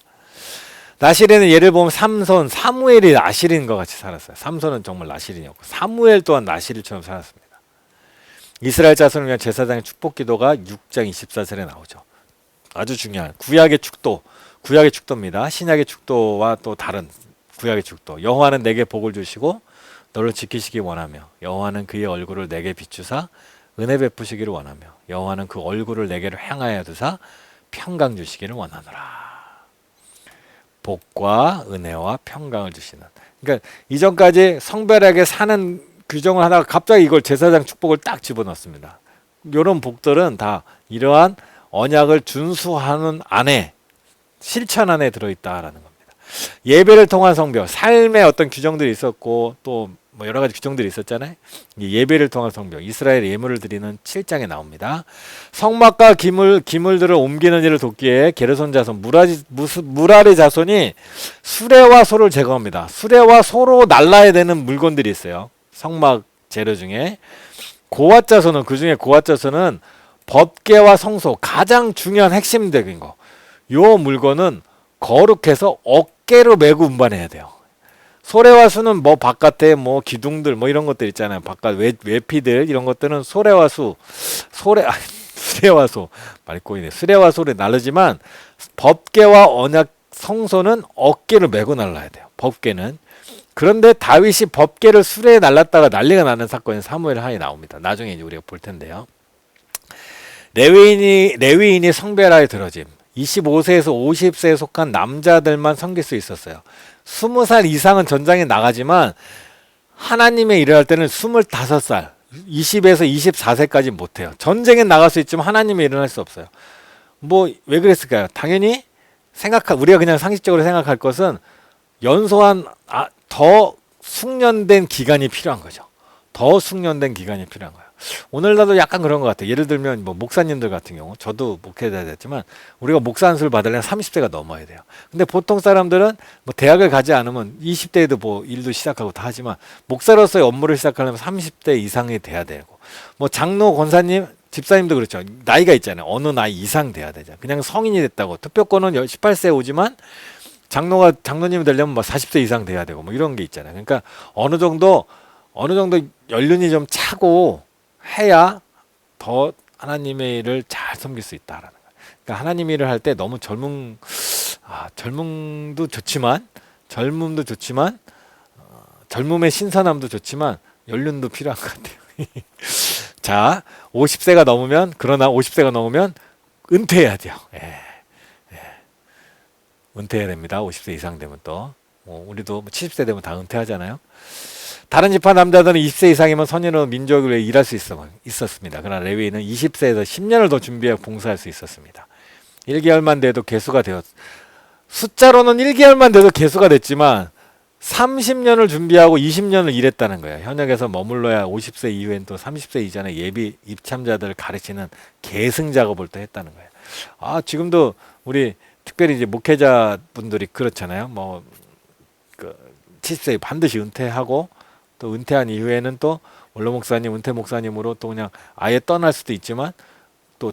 A: 나시린은 예를 보면 사무엘이 나시린과 같이 살았어요. 삼손은 정말 나시린이었고 사무엘 또한 나시린처럼 살았습니다. 이스라엘 자손을 위한 제사장의 축복 기도가 6장 24절에 나오죠. 아주 중요한 구약의 축도입니다. 신약의 축도와 또 다른 구약의 축도. 여호와는 내게 복을 주시고 너를 지키시기 원하며 여호와는 그의 얼굴을 내게 비추사 은혜 베푸시기를 원하며 여호와는 그 얼굴을 내게로 향하여 두사 평강 주시기를 원하노라. 복과 은혜와 평강을 주시는. 그러니까 이전까지 성별하게 사는 규정을 하다가 갑자기 이걸 제사장 축복을 딱 집어넣습니다. 이런 복들은 다 이러한 언약을 준수하는 안에 실천 안에 들어있다라는 겁니다. 예배를 통한 성별, 삶의 어떤 규정들이 있었고 또 뭐 여러 가지 규정들이 있었잖아요. 예배를 통한 성별, 이스라엘 예물을 드리는 7장에 나옵니다. 성막과 기물들을 옮기는 일을 돕기 위해 게르손 자손, 무라리 자손이 수레와 소를 제거합니다. 수레와 소로 날라야 되는 물건들이 있어요. 성막 재료 중에 고앗 자손은 고앗 자손은 법궤와 성소, 가장 중요한 핵심적인 거. 요 물건은 거룩해서 어깨로 메고 운반해야 돼요. 소래와 수는 뭐 바깥에 뭐 기둥들 뭐 이런 것들 있잖아요. 바깥 외피들 이런 것들은 수레와 소 수레를 나르지만 법궤와 언약 성소는 어깨를 메고 날라야 돼요. 법궤는. 그런데 다윗이 법궤를 수레에 날랐다가 난리가 나는 사건이 사무엘 하에 나옵니다. 나중에 이제 우리가 볼 텐데요. 레위인이 성별하에 들어짐. 25세에서 50세에 속한 남자들만 섬길 수 있었어요. 20살 이상은 전장에 나가지만 하나님의 일을 할 때는 25살, 20에서 24세까지 못해요. 전쟁에 나갈 수 있지만 하나님의 일은 할 수 없어요. 뭐 왜 그랬을까요? 당연히 우리가 그냥 상식적으로 생각할 것은 연소한 더 숙련된 기간이 필요한 거죠. 더 숙련된 기간이 필요한 거예요. 오늘날도 약간 그런 것 같아요. 예를 들면 뭐 목사님들 같은 경우, 저도 목회자 됐지만 우리가 목사 안수를 받으려면 30세가 넘어야 돼요. 근데 보통 사람들은 뭐 대학을 가지 않으면 20대에도 뭐 일도 시작하고 다 하지만 목사로서의 업무를 시작하려면 30대 이상이 돼야 되고, 뭐 장로, 권사님, 집사님도 그렇죠. 나이가 있잖아요. 어느 나이 이상 돼야 되죠. 그냥 성인이 됐다고 투표권은 18세에 오지만 장로님이 되려면 뭐 40세 이상 돼야 되고 뭐 이런 게 있잖아요. 그러니까 어느 정도 연륜이 좀 차고 해야 더 하나님의 일을 잘 섬길 수 있다라는 거예요. 그러니까 하나님 일을 할 때 너무 젊음도 좋지만 젊음의 신선함도 좋지만 연륜도 필요한 것 같아요. 자, 50세가 넘으면 은퇴해야 돼요. 은퇴해야 됩니다. 50세 이상 되면 또. 우리도 70세 되면 다 은퇴하잖아요. 다른 지파 남자들은 20세 이상이면 선인으로 민족을 위해 일할 수 있었습니다. 그러나 레위인은 20세에서 10년을 더 준비해 봉사할 수 있었습니다. 1개월만 돼도 숫자로는 1개월만 돼도 개수가 됐지만 30년을 준비하고 20년을 일했다는 거예요. 현역에서 머물러야 50세 이후엔 또 30세 이전에 예비 입참자들을 가르치는 계승 작업을 또 했다는 거예요. 지금도 우리 특별히 이제 목회자분들이 그렇잖아요. 뭐 70세에 반드시 은퇴하고 또 은퇴한 이후에는 또 원로 목사님, 은퇴 목사님으로 또 그냥 아예 떠날 수도 있지만 또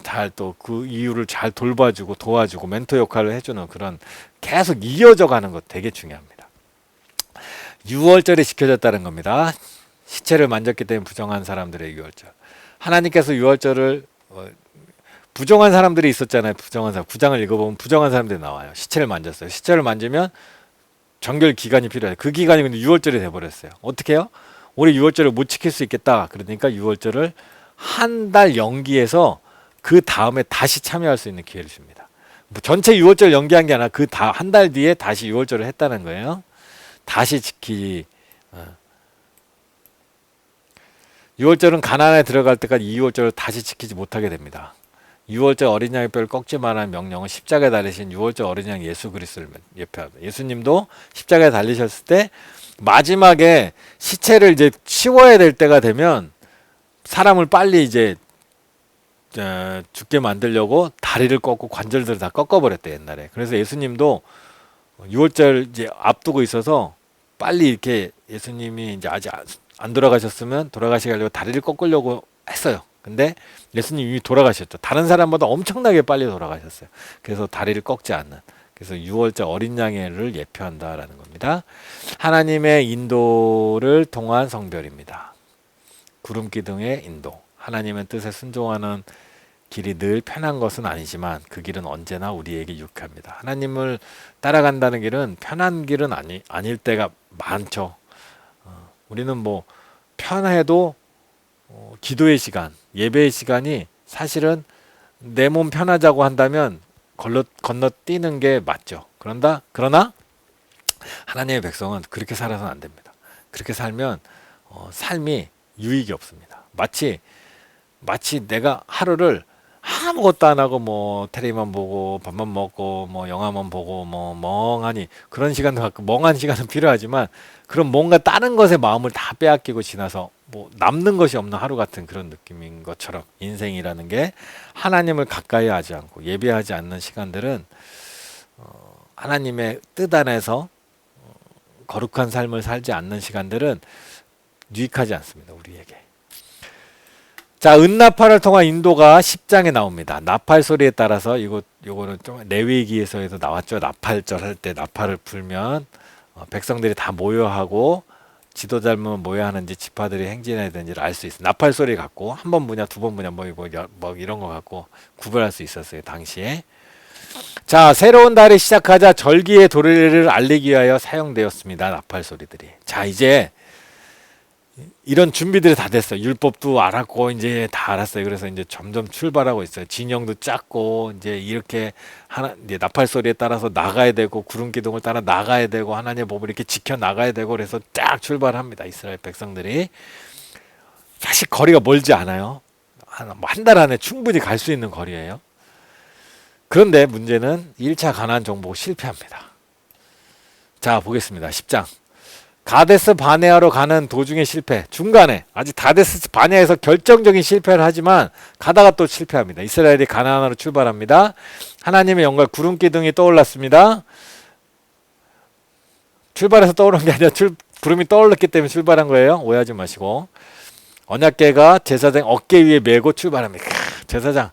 A: 그 이유를 잘 도와주고 멘토 역할을 해주는 그런 계속 이어져 가는 것 되게 중요합니다. 유월절이 지켜졌다는 겁니다. 시체를 만졌기 때문에 부정한 사람들의 유월절. 하나님께서 유월절을 부정한 사람들이 있었잖아요. 부정한 사람. 9장을 읽어보면 부정한 사람들이 나와요. 시체를 만졌어요. 시체를 만지면 정결 기간이 필요해요. 그 기간이 근데 6월절이 돼버렸어요. 어떻게 해요? 올해 6월절을 못 지킬 수 있겠다. 그러니까 6월절을 한 달 연기해서 그 다음에 다시 참여할 수 있는 기회를 줍니다. 뭐 전체 6월절 연기한 게 아니라 한 달 뒤에 다시 6월절을 했다는 거예요. 다시 6월절은 가나안에 들어갈 때까지 2월절을 다시 지키지 못하게 됩니다. 6월절 어린 양의 뼈를 꺾지 말라는 명령은 십자가에 달리신 6월절 어린 양 예수 그리스도를 예표합니다. 예수님도 십자가에 달리셨을 때 마지막에 시체를 이제 치워야 될 때가 되면 사람을 빨리 이제 죽게 만들려고 다리를 꺾고 관절들을 다 꺾어버렸대 옛날에. 그래서 예수님도 6월절 이제 앞두고 있어서 빨리 이렇게 예수님이 이제 아직 안 돌아가셨으면 돌아가시게 하려고 다리를 꺾으려고 했어요. 근데 예수님 이미 돌아가셨죠. 다른 사람보다 엄청나게 빨리 돌아가셨어요. 그래서 다리를 꺾지 않는. 그래서 6월절 어린 양해를 예표한다라는 겁니다. 하나님의 인도를 통한 성별입니다. 구름 기둥의 인도. 하나님의 뜻에 순종하는 길이 늘 편한 것은 아니지만 그 길은 언제나 우리에게 유익합니다. 하나님을 따라간다는 길은 편한 길은 아닐 때가 많죠. 우리는 뭐 편해도 기도의 시간, 예배의 시간이 사실은 내 몸 편하자고 한다면 건너뛰는 게 맞죠. 그러나 하나님의 백성은 그렇게 살아서는 안 됩니다. 그렇게 살면 삶이 유익이 없습니다. 마치 내가 하루를 아무것도 안 하고 뭐 텔레비만 보고 밥만 먹고 뭐 영화만 보고 뭐 멍하니 그런 시간도 갖고 멍한 시간은 필요하지만 그런 뭔가 다른 것에 마음을 다 빼앗기고 지나서 뭐 남는 것이 없는 하루 같은 그런 느낌인 것처럼 인생이라는 게 하나님을 가까이 하지 않고 예배하지 않는 시간들은 하나님의 뜻 안에서 거룩한 삶을 살지 않는 시간들은 유익하지 않습니다. 우리에게. 자, 은나팔을 통한 인도가 10장에 나옵니다. 나팔 소리에 따라서 요거는 좀 레위기에서도 나왔죠. 나팔절 할 때 나팔을 불면 백성들이 다 모여하고 지도자만 모여야 하는지 지파들이 행진해야 되는지를 알 수 있어요. 나팔 소리 갖고 한 번 부냐 두 번 부냐 뭐 이런 거 갖고 구별할 수 있었어요. 당시에. 자, 새로운 달이 시작하자 절기의 도래를 알리기 위하여 사용되었습니다. 나팔 소리들이. 자, 이제 이런 준비들이 다 됐어요. 율법도 알았고 이제 다 알았어요. 그래서 이제 점점 출발하고 있어요. 진영도 짰고 이제 이렇게 이제 나팔 소리에 따라서 나가야 되고 구름 기둥을 따라 나가야 되고 하나님의 법을 이렇게 지켜 나가야 되고 그래서 쫙 출발합니다. 이스라엘 백성들이. 사실 거리가 멀지 않아요. 한 달 안에 충분히 갈 수 있는 거리예요. 그런데 문제는 1차 가나안 정복 실패합니다. 자, 보겠습니다. 10장. 가데스 바네아로 가는 도중에 실패. 중간에 아직 가데스 바네아에서 결정적인 실패를 하지만 가다가 또 실패합니다. 이스라엘이 가나안으로 출발합니다. 하나님의 영광 구름 기둥이 떠올랐습니다. 출발해서 떠오른 게 아니라 구름이 떠올랐기 때문에 출발한 거예요. 오해하지 마시고. 언약궤가 제사장 어깨 위에 메고 출발합니다. 제사장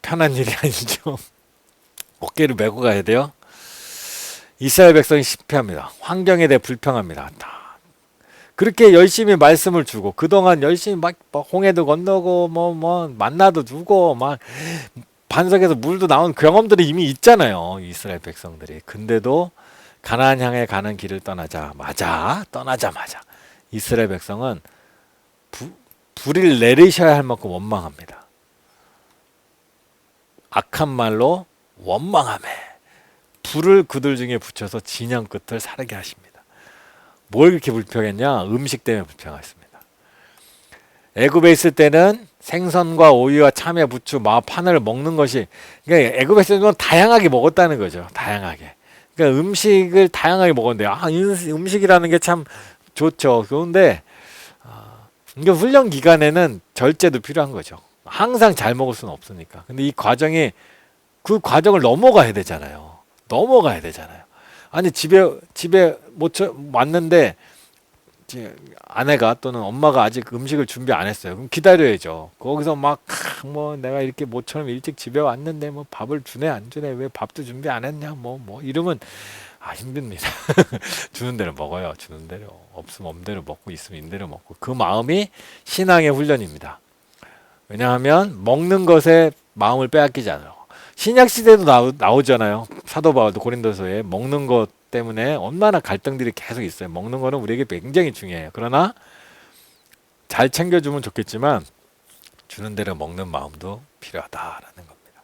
A: 편한 일이 아니죠. 어깨를 메고 가야 돼요. 이스라엘 백성이 실패합니다. 환경에 대해 불평합니다. 그렇게 열심히 말씀을 주고 그동안 열심히 막 홍해도 건너고 뭐 만나도 주고 막 반석에서 물도 나온 경험들이 이미 있잖아요. 이스라엘 백성들이. 근데도 가나안 향해 가는 길을 떠나자마자 이스라엘 백성은 불을 내리셔야 할 만큼 원망합니다. 악한 말로 원망하며 불을 그들 중에 붙여서 진영 끝을 사르게 하십니다. 뭘 그렇게 불평했냐? 음식 때문에 불평했습니다. 애굽에 있을 때는 생선과 오이와 참외, 부추, 파늘을 먹는 것이, 그러니까 애굽에 있을 때는 다양하게 먹었다는 거죠. 다양하게. 그러니까 음식을 다양하게 먹었는데, 음식이라는 게 참 좋죠. 그런데 이게 훈련 기간에는 절제도 필요한 거죠. 항상 잘 먹을 수는 없으니까. 근데 이 과정이 그 과정을 넘어가야 되잖아요. 아니 집에 왔는데 아내가 또는 엄마가 아직 음식을 준비 안 했어요. 그럼 기다려야죠. 거기서 막 내가 이렇게 모처럼 일찍 집에 왔는데 뭐 밥을 주네 안 주네 왜 밥도 준비 안 했냐 뭐 이러면 힘듭니다. 주는 대로 먹어요. 주는 대로. 없으면 엄대로 먹고 있으면 인대로 먹고. 그 마음이 신앙의 훈련입니다. 왜냐하면 먹는 것에 마음을 빼앗기지 않아요. 신약 시대도 나오잖아요. 사도 바울도 고린도서에 먹는 것 때문에 얼마나 갈등들이 계속 있어요. 먹는 거는 우리에게 굉장히 중요해요. 그러나 잘 챙겨주면 좋겠지만 주는 대로 먹는 마음도 필요하다라는 겁니다.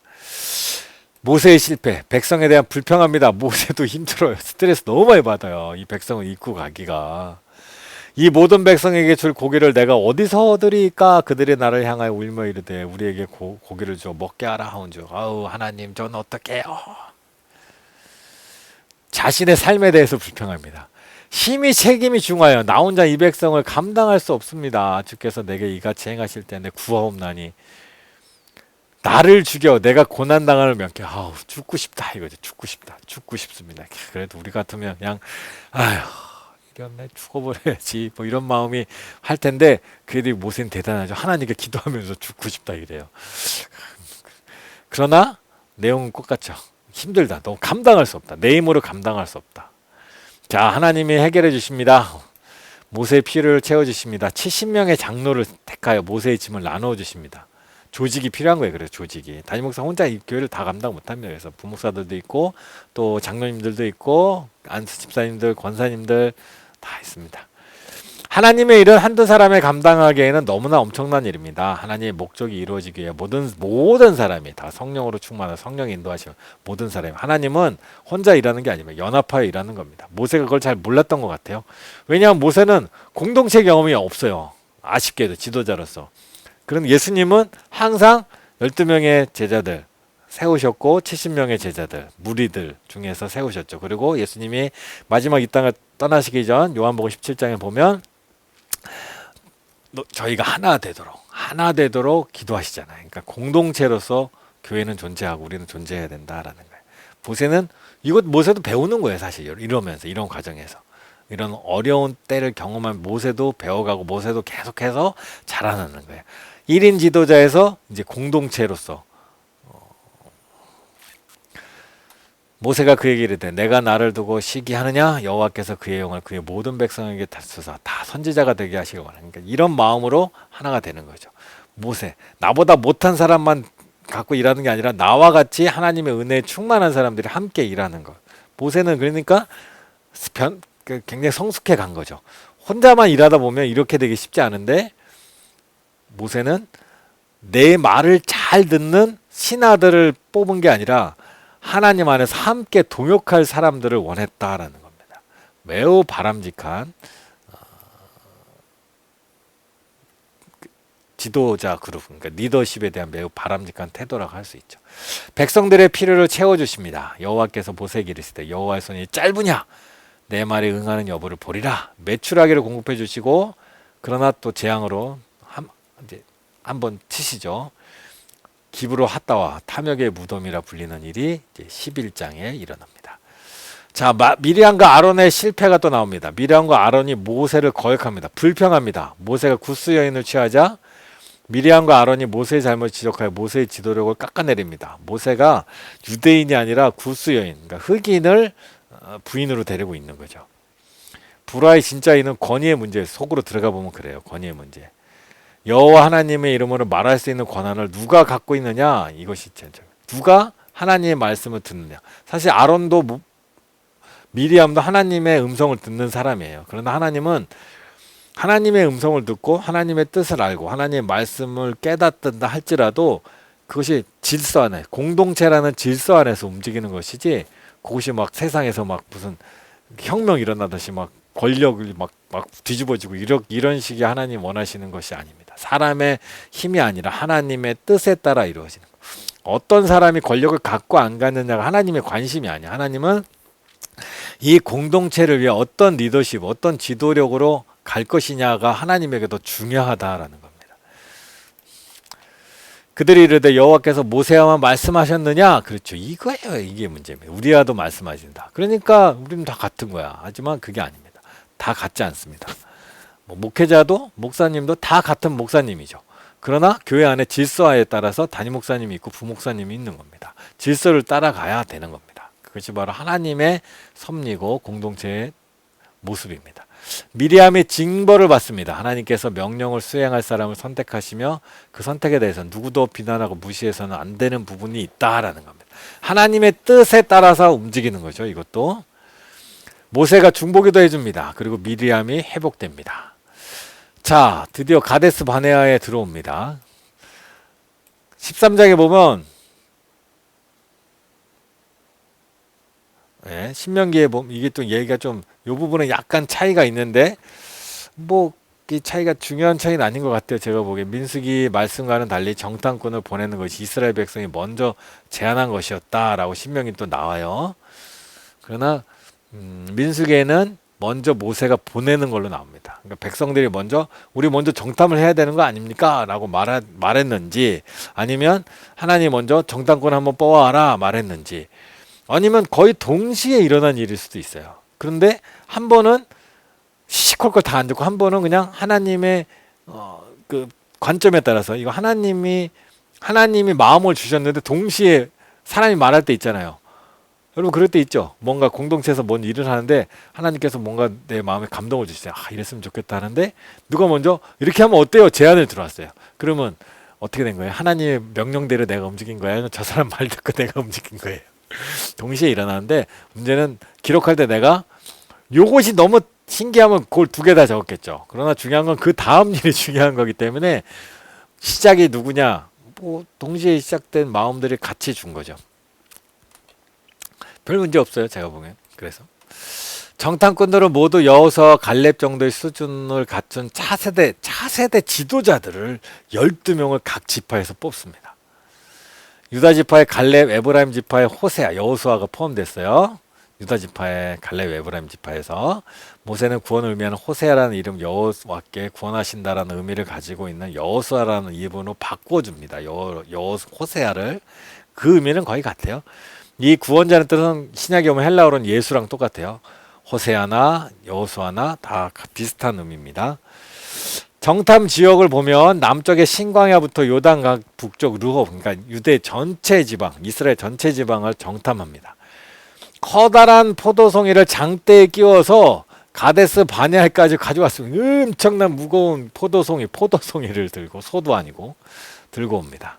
A: 모세의 실패, 백성에 대한 불평합니다. 모세도 힘들어요. 스트레스 너무 많이 받아요. 이 백성을 이끌고 가기가. 이 모든 백성에게 줄 고기를 내가 어디서 얻으리까? 그들이 나를 향하여 울며 이르되 우리에게 고기를 줘 먹게 하라 하온즉 아우 하나님 전 어떡해요? 자신의 삶에 대해서 불평합니다. 힘이 책임이 중하여 나 혼자 이 백성을 감당할 수 없습니다. 주께서 내게 이같이 행하실 때내 구하옵나니 나를 죽여 내가 고난당할 명케. 죽고 싶다 이거죠. 죽고 싶습니다. 그래도 우리 같으면 그냥 이러면 죽어버려야지 뭐 이런 마음이 할 텐데 그래도 모세는 대단하죠. 하나님께 기도하면서 죽고 싶다 이래요. 그러나 내용은 똑같죠. 힘들다. 너무 감당할 수 없다. 내 힘으로 감당할 수 없다. 자, 하나님이 해결해 주십니다. 모세의 필요를 채워주십니다. 70명의 장로를 택하여 모세의 짐을 나누어 주십니다. 조직이 필요한 거예요. 그래서 조직이. 담임 목사 혼자 이 교회를 다 감당 못합니다. 그래서 부목사들도 있고 또 장로님들도 있고 안수 집사님들, 권사님들 다 있습니다. 하나님의 일은 한두 사람이 감당하기에는 너무나 엄청난 일입니다. 하나님의 목적이 이루어지기 위해 모든 사람이 다 성령으로 충만한 성령이 인도하시면 모든 사람이 하나님은 혼자 일하는 게 아니면 연합하여 일하는 겁니다. 모세가 그걸 잘 몰랐던 것 같아요. 왜냐하면 모세는 공동체 경험이 없어요. 아쉽게도 지도자로서. 그럼 예수님은 항상 12명의 제자들 세우셨고 70명의 제자들, 무리들 중에서 세우셨죠. 그리고 예수님이 마지막 이 땅을 떠나시기 전 요한복음 17장에 보면 저희가 하나 되도록 기도하시잖아요. 그러니까 공동체로서 교회는 존재하고 우리는 존재해야 된다라는 거예요. 모세도 배우는 거예요. 사실 이러면서 이런 과정에서. 이런 어려운 때를 경험한 모세도 배워가고 모세도 계속해서 자라나는 거예요. 1인 지도자에서 이제 공동체로서 모세가 그에게 이르되 내가 나를 두고 시기하느냐 여호와께서 그의 영을 그의 모든 백성에게 다쓰사 다 선지자가 되게 하시길 원하니까 그러니까 이런 마음으로 하나가 되는 거죠. 모세 나보다 못한 사람만 갖고 일하는 게 아니라 나와 같이 하나님의 은혜에 충만한 사람들이 함께 일하는 것. 모세는 그러니까 굉장히 성숙해 간 거죠. 혼자만 일하다 보면 이렇게 되기 쉽지 않은데 모세는 내 말을 잘 듣는 신하들을 뽑은 게 아니라 하나님 안에서 함께 동역할 사람들을 원했다라는 겁니다. 매우 바람직한 지도자 그룹, 그러니까 리더십에 대한 매우 바람직한 태도라고 할 수 있죠. 백성들의 필요를 채워주십니다. 여호와께서 모세에게 이르시되 여호와의 손이 짧으냐 내 말에 응하는 여부를 보리라. 매출하기를 공급해 주시고 그러나 또 재앙으로 이제 한번 치시죠. 기브로 핫다와 탐욕의 무덤이라 불리는 일이 이제 11장에 일어납니다. 자, 미리암과 아론의 실패가 또 나옵니다. 미리암과 아론이 모세를 거역합니다. 불평합니다. 모세가 구스 여인을 취하자 미리암과 아론이 모세의 잘못을 지적하여 모세의 지도력을 깎아내립니다. 모세가 유대인이 아니라 구스 여인, 그러니까 흑인을 부인으로 데리고 있는 거죠. 불화의 진짜 이는 권위의 문제. 속으로 들어가 보면 그래요. 권위의 문제. 여호와 하나님의 이름으로 말할 수 있는 권한을 누가 갖고 있느냐? 이것이 진짜. 누가 하나님의 말씀을 듣느냐? 사실 아론도 미리암도 하나님의 음성을 듣는 사람이에요. 그러나 하나님은 하나님의 음성을 듣고 하나님의 뜻을 알고 하나님의 말씀을 깨닫는다 할지라도 그것이 질서 안에, 공동체라는 질서 안에서 움직이는 것이지 그것이 막 세상에서 막 무슨 혁명 일어나듯이 막 권력을 막 뒤집어지고 이런 식의 하나님 원하시는 것이 아닙니다. 사람의 힘이 아니라 하나님의 뜻에 따라 이루어지는 것. 어떤 사람이 권력을 갖고 안 갖느냐가 하나님의 관심이 아니야. 하나님은 이 공동체를 위해 어떤 리더십, 어떤 지도력으로 갈 것이냐가 하나님에게 더 중요하다라는 겁니다. 그들이 이르되 여호와께서 모세와만 말씀하셨느냐? 그렇죠. 이거예요. 이게 문제입니다. 우리와도 말씀하신다. 그러니까 우리는 다 같은 거야. 하지만 그게 아닙니다. 다 같지 않습니다. 목회자도 목사님도 다 같은 목사님이죠. 그러나 교회 안에 질서에 따라서 담임 목사님이 있고 부목사님이 있는 겁니다. 질서를 따라가야 되는 겁니다. 그것이 바로 하나님의 섭리고 공동체의 모습입니다. 미리암이 징벌을 받습니다. 하나님께서 명령을 수행할 사람을 선택하시며 그 선택에 대해서 누구도 비난하고 무시해서는 안 되는 부분이 있다라는 겁니다. 하나님의 뜻에 따라서 움직이는 거죠. 이것도 모세가 중보기도 해줍니다. 그리고 미리암이 회복됩니다. 자, 드디어 가데스 바네아에 들어옵니다. 13장에 보면 신명기에 보면 이게 또 얘기가 좀 이 부분은 약간 차이가 있는데 이 차이가 중요한 차이는 아닌 것 같아요. 제가 보기에 민수기 말씀과는 달리 정탐꾼을 보내는 것이 이스라엘 백성이 먼저 제안한 것이었다라고 신명이 또 나와요. 그러나 민수기에는 먼저 모세가 보내는 걸로 나옵니다. 그러니까 백성들이 우리 먼저 정탐을 해야 되는 거 아닙니까? 라고 말했는지 아니면 하나님 먼저 정탐꾼 한번 뽑아와라 말했는지 아니면 거의 동시에 일어난 일일 수도 있어요. 그런데 한 번은 시시콜콜 다 안 듣고 한 번은 그냥 하나님의 그 관점에 따라서 이거 하나님이 마음을 주셨는데 동시에 사람이 말할 때 있잖아요. 여러분 그럴 때 있죠. 뭔가 공동체에서 뭔 일을 하는데 하나님께서 뭔가 내 마음에 감동을 주시죠. 이랬으면 좋겠다 하는데 누가 먼저 이렇게 하면 어때요? 제안을 들어왔어요. 그러면 어떻게 된 거예요? 하나님의 명령대로 내가 움직인 거예요? 아니면 저 사람 말 듣고 내가 움직인 거예요? 동시에 일어나는데 문제는 기록할 때 내가 요것이 너무 신기하면 그걸 두 개 다 적었겠죠. 그러나 중요한 건 그 다음 일이 중요한 거기 때문에 시작이 누구냐? 동시에 시작된 마음들이 같이 준 거죠. 별 문제 없어요. 제가 보면. 그래서 정탐꾼들은 모두 여호수아와 갈렙 정도의 수준을 갖춘 차세대 지도자들을 12명을 각 지파에서 뽑습니다. 유다 지파의 갈렙, 에브라임 지파의 호세아, 여호수아가 포함됐어요. 유다 지파의 갈렙, 에브라임 지파에서 모세는 구원을 의미하는 호세아라는 이름 여호와께 구원하신다라는 의미를 가지고 있는 여호수아라는 이름으로 바꿔줍니다. 호세아를 그 의미는 거의 같아요. 이 구원자는 뜻은 신약에 보면 헬라어로는 예수랑 똑같아요. 호세아나 여호수아나 다 비슷한 의미입니다. 정탐 지역을 보면 남쪽의 신광야부터 요단강 북쪽 르홉, 그러니까 유대 전체 지방, 이스라엘 전체 지방을 정탐합니다. 커다란 포도송이를 장대에 끼워서 가데스 바네아까지 가져왔습니다. 엄청난 무거운 포도송이를 들고 소도 아니고 들고 옵니다.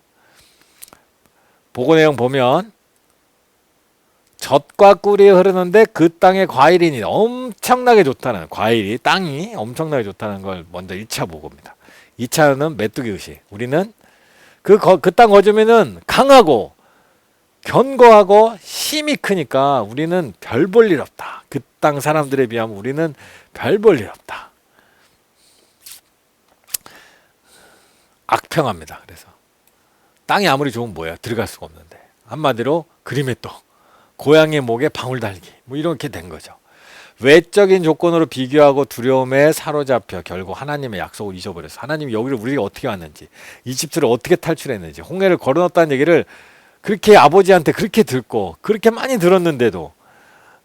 A: 보고 내용 보면 젖과 꿀이 흐르는데 그 땅의 과일이 엄청나게 좋다는 땅이 엄청나게 좋다는 걸 먼저 1차 보고입니다. 2차는 메뚜기 의식. 우리는 그 땅 거주민은 강하고 견고하고 힘이 크니까 우리는 별 볼 일 없다. 그 땅 사람들에 비하면 우리는 별 볼 일 없다. 악평합니다. 그래서 땅이 아무리 좋으면 뭐야? 들어갈 수가 없는데. 한마디로 그림의 떡, 고양이의 목에 방울 달기 뭐 이렇게 된 거죠. 외적인 조건으로 비교하고 두려움에 사로잡혀 결국 하나님의 약속을 잊어버렸어. 하나님이 여기를 우리가 어떻게 왔는지, 이집트를 어떻게 탈출했는지, 홍해를 걸어놨다는 얘기를 그렇게 아버지한테 그렇게 듣고 그렇게 많이 들었는데도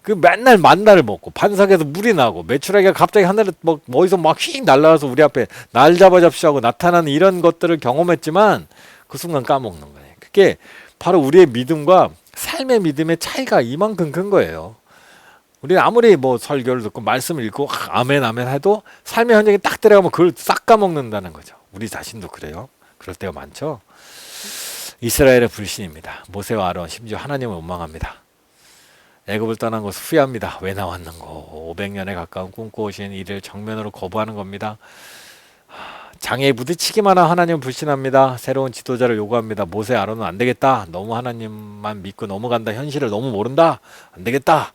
A: 그 맨날 만나를 먹고 반석에서 물이 나고 메추라기가 갑자기 하늘에 뭐 어디서 막 휙 날아와서 우리 앞에 날 잡아잡시고 하고 나타나는 이런 것들을 경험했지만 그 순간 까먹는 거예요. 그게 바로 우리의 믿음과 삶의 믿음의 차이가 이만큼 큰 거예요. 우리는 아무리 뭐 설교를 듣고 말씀을 읽고 아멘 아멘 해도 삶의 현장에 딱 들어가면 그걸 싹 까먹는다는 거죠. 우리 자신도 그래요. 그럴 때가 많죠. 이스라엘의 불신입니다. 모세와 아론 심지어 하나님을 원망합니다. 애굽을 떠난 것을 후회합니다. 왜 나왔는고. 500년에 가까운 꿈꿔오신 일을 정면으로 거부하는 겁니다. 장애에 부딪히기만 한 하나님을 불신합니다. 새로운 지도자를 요구합니다. 모세 아론은 안 되겠다. 너무 하나님만 믿고 넘어간다. 현실을 너무 모른다. 안 되겠다.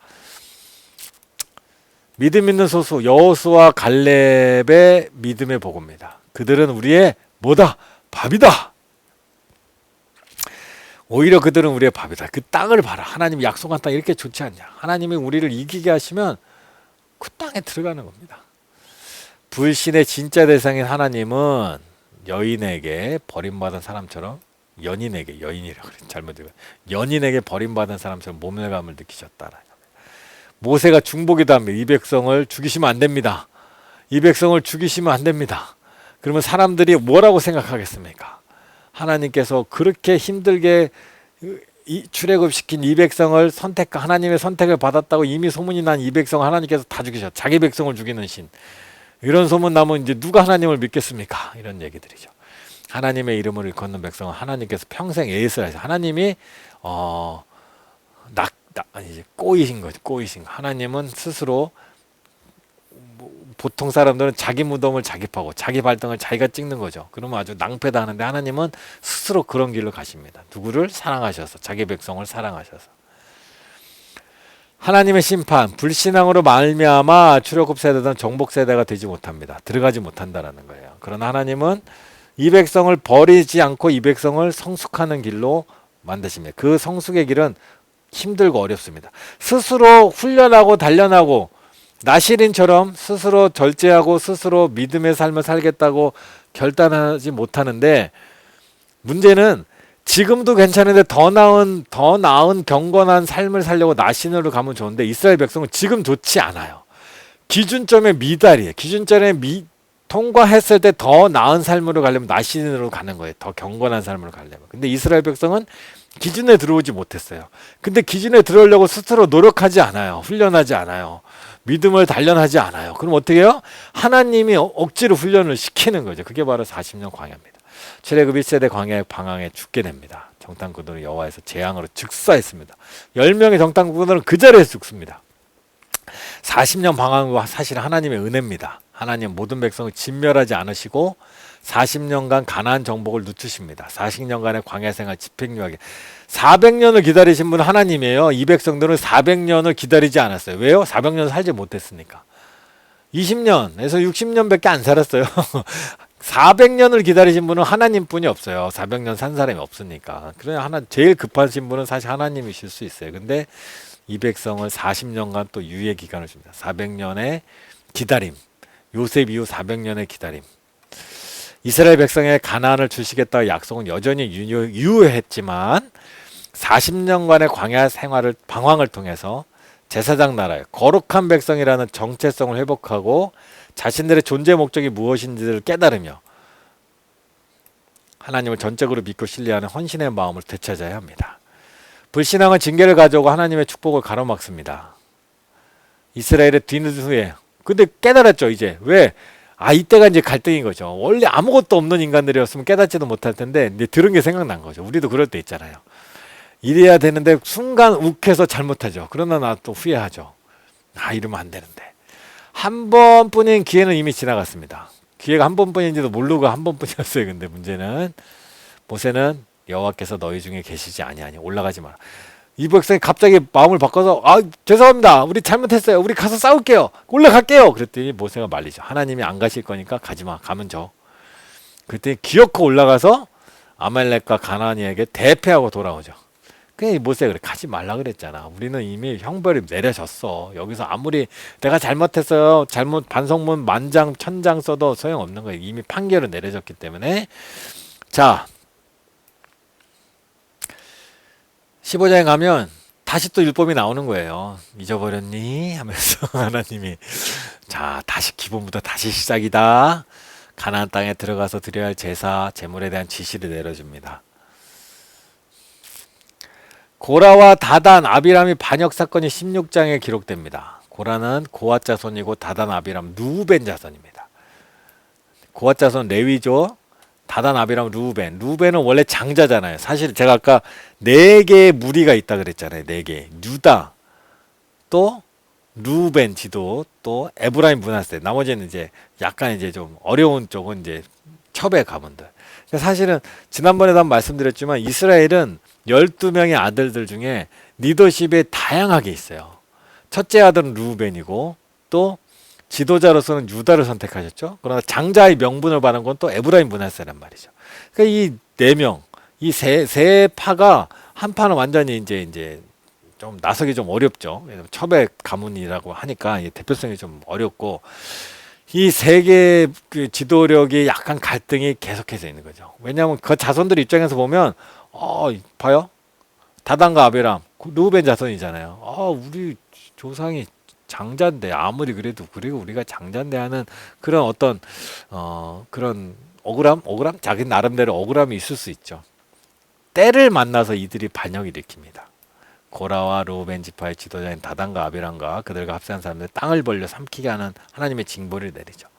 A: 믿음 있는 소수 여호수아 갈렙의 믿음의 보고입니다. 그들은 우리의 뭐다? 밥이다. 오히려 그들은 우리의 밥이다. 그 땅을 봐라. 하나님이 약속한 땅 이렇게 좋지 않냐. 하나님이 우리를 이기게 하시면 그 땅에 들어가는 겁니다. 불신의 진짜 대상인 하나님은 여인에게 버림받은 사람처럼 여인이라 그래. 잘못 읽어. 연인에게 버림받은 사람처럼 모멸감을 느끼셨다라. 모세가 중보기도 합니다. 이 백성을 죽이시면 안 됩니다. 이 백성을 죽이시면 안 됩니다. 그러면 사람들이 뭐라고 생각하겠습니까? 하나님께서 그렇게 힘들게 출애굽시킨 이 백성을 하나님의 선택을 받았다고 이미 소문이 난 이 백성 하나님께서 다 죽이셨다. 자기 백성을 죽이는 신. 이런 소문 나면 이제 누가 하나님을 믿겠습니까? 이런 얘기들이죠. 하나님의 이름을 일컫는 백성은 하나님께서 평생 예수하셔서 하나님이 이제 꼬이신 거죠. 꼬이신 거. 하나님은 스스로 보통 사람들은 자기 무덤을 자기 파고 자기 발등을 자기가 찍는 거죠. 그러면 아주 낭패다 하는데 하나님은 스스로 그런 길로 가십니다. 누구를 사랑하셔서 자기 백성을 사랑하셔서. 하나님의 심판, 불신앙으로 말미암아 출애굽 세대든 정복 세대가 되지 못합니다. 들어가지 못한다라는 거예요. 그러나 하나님은 이 백성을 버리지 않고 이 백성을 성숙하는 길로 만드십니다. 그 성숙의 길은 힘들고 어렵습니다. 스스로 훈련하고 단련하고 나시린처럼 스스로 절제하고 스스로 믿음의 삶을 살겠다고 결단하지 못하는데 문제는 지금도 괜찮은데 더 나은 경건한 삶을 살려고 나신으로 가면 좋은데 이스라엘 백성은 지금 좋지 않아요. 기준점의 미달이에요. 기준점에 통과했을 때 더 나은 삶으로 가려면 나신으로 가는 거예요. 더 경건한 삶으로 가려면. 근데 이스라엘 백성은 기준에 들어오지 못했어요. 근데 기준에 들어오려고 스스로 노력하지 않아요. 훈련하지 않아요. 믿음을 단련하지 않아요. 그럼 어떻게 해요? 하나님이 억지로 훈련을 시키는 거죠. 그게 바로 40년 광야입니다. 출애굽 1세대 광야의 방황에 죽게 됩니다. 정탐꾼들은 여호와에서 재앙으로 즉사했습니다. 10명의 정탐꾼들은 그 자리에서 죽습니다. 40년 방황은 사실 하나님의 은혜입니다. 하나님 모든 백성을 진멸하지 않으시고 40년간 가나안 정복을 늦추십니다. 40년간의 광야 생활 집행유하게 400년을 기다리신 분은 하나님이에요. 이 백성들은 400년을 기다리지 않았어요. 왜요? 400년 살지 못했으니까. 20년에서 60년밖에 안 살았어요. 400년을 기다리신 분은 하나님뿐이 없어요. 400년 산 사람이 없으니까. 그러나 제일 급하신 분은 사실 하나님이실 수 있어요. 근데 이 백성을 40년간 또 유예 기간을 줍니다. 400년의 기다림. 요셉 이후 400년의 기다림. 이스라엘 백성의 가나안을 주시겠다의 약속은 여전히 유효했지만 40년간의 광야 생활을 방황을 통해서 제사장 나라의 거룩한 백성이라는 정체성을 회복하고 자신들의 존재 목적이 무엇인지를 깨달으며 하나님을 전적으로 믿고 신뢰하는 헌신의 마음을 되찾아야 합니다. 불신앙은 징계를 가져오고 하나님의 축복을 가로막습니다. 이스라엘의 뒤늦은 후에 근데 깨달았죠. 이제 왜? 이때가 이제 갈등인 거죠. 원래 아무것도 없는 인간들이었으면 깨닫지도 못할 텐데 이제 들은 게 생각난 거죠. 우리도 그럴 때 있잖아요. 이래야 되는데 순간 욱해서 잘못하죠. 그러나 나 또 후회하죠. 이러면 안 되는데. 한 번뿐인 기회는 이미 지나갔습니다. 기회가 한 번뿐인지도 모르고 한 번뿐이었어요. 근데 문제는 모세는 여호와께서 너희 중에 계시지 아니하니 올라가지 마라. 이 백성이 갑자기 마음을 바꿔서 죄송합니다. 우리 잘못했어요. 우리 가서 싸울게요. 올라갈게요. 그랬더니 모세가 말리죠. 하나님이 안 가실 거니까 가지마. 가면 져. 그때 기어코 올라가서 아말렉과 가나안에게 대패하고 돌아오죠. 그냥 모세가 그래, 가지 말라 그랬잖아. 우리는 이미 형벌이 내려졌어. 여기서 아무리 내가 잘못했어요, 잘못 반성문 만장 천장 써도 소용없는 거예요. 이미 판결은 내려졌기 때문에. 자, 15장에 가면 다시 또 율법이 나오는 거예요. 잊어버렸니? 하면서 하나님이, 자, 다시 기본부터 다시 시작이다. 가나안 땅에 들어가서 드려야 할 제사, 제물에 대한 지시를 내려줍니다. 고라와 다단, 아비람이 반역 사건이 16장에 기록됩니다. 고라는 고앗 자손이고 다단, 아비람, 루벤 자손입니다. 고앗 자손 레위죠. 다단, 아비람, 루벤. 루벤은 원래 장자잖아요. 사실 제가 아까 4개의 무리가 있다 그랬잖아요. 4개. 유다, 또 루벤 지도, 또 에브라임 므낫세. 나머지는 이제 약간 이제 좀 어려운 쪽은 이제 첩의 가문들. 사실은 지난번에도 한번 말씀드렸지만 이스라엘은 12명의 아들들 중에 리더십에 다양하게 있어요. 첫째 아들은 루벤이고, 또 지도자로서는 유다를 선택하셨죠. 그러나 장자의 명분을 받은 건 또 에브라임 므낫세란 말이죠. 그러니까 이 4명, 이 세 파가 한 파는 완전히 이제 좀 나서기 좀 어렵죠. 왜냐면 첩의 가문이라고 하니까 대표성이 좀 어렵고, 이 3개의 그 지도력이 약간 갈등이 계속해서 있는 거죠. 왜냐하면 그 자손들 입장에서 보면, 봐요. 다단과 아비람, 루벤 자손이잖아요. 우리 조상이 장자인데, 아무리 그래도, 그리고 우리가 장자인데 하는 그런 어떤, 그런 억울함? 자기 나름대로 억울함이 있을 수 있죠. 때를 만나서 이들이 반역을 일으킵니다. 고라와 루벤 지파의 지도자인 다단과 아비람과 그들과 합세한 사람들 땅을 벌려 삼키게 하는 하나님의 징벌을 내리죠.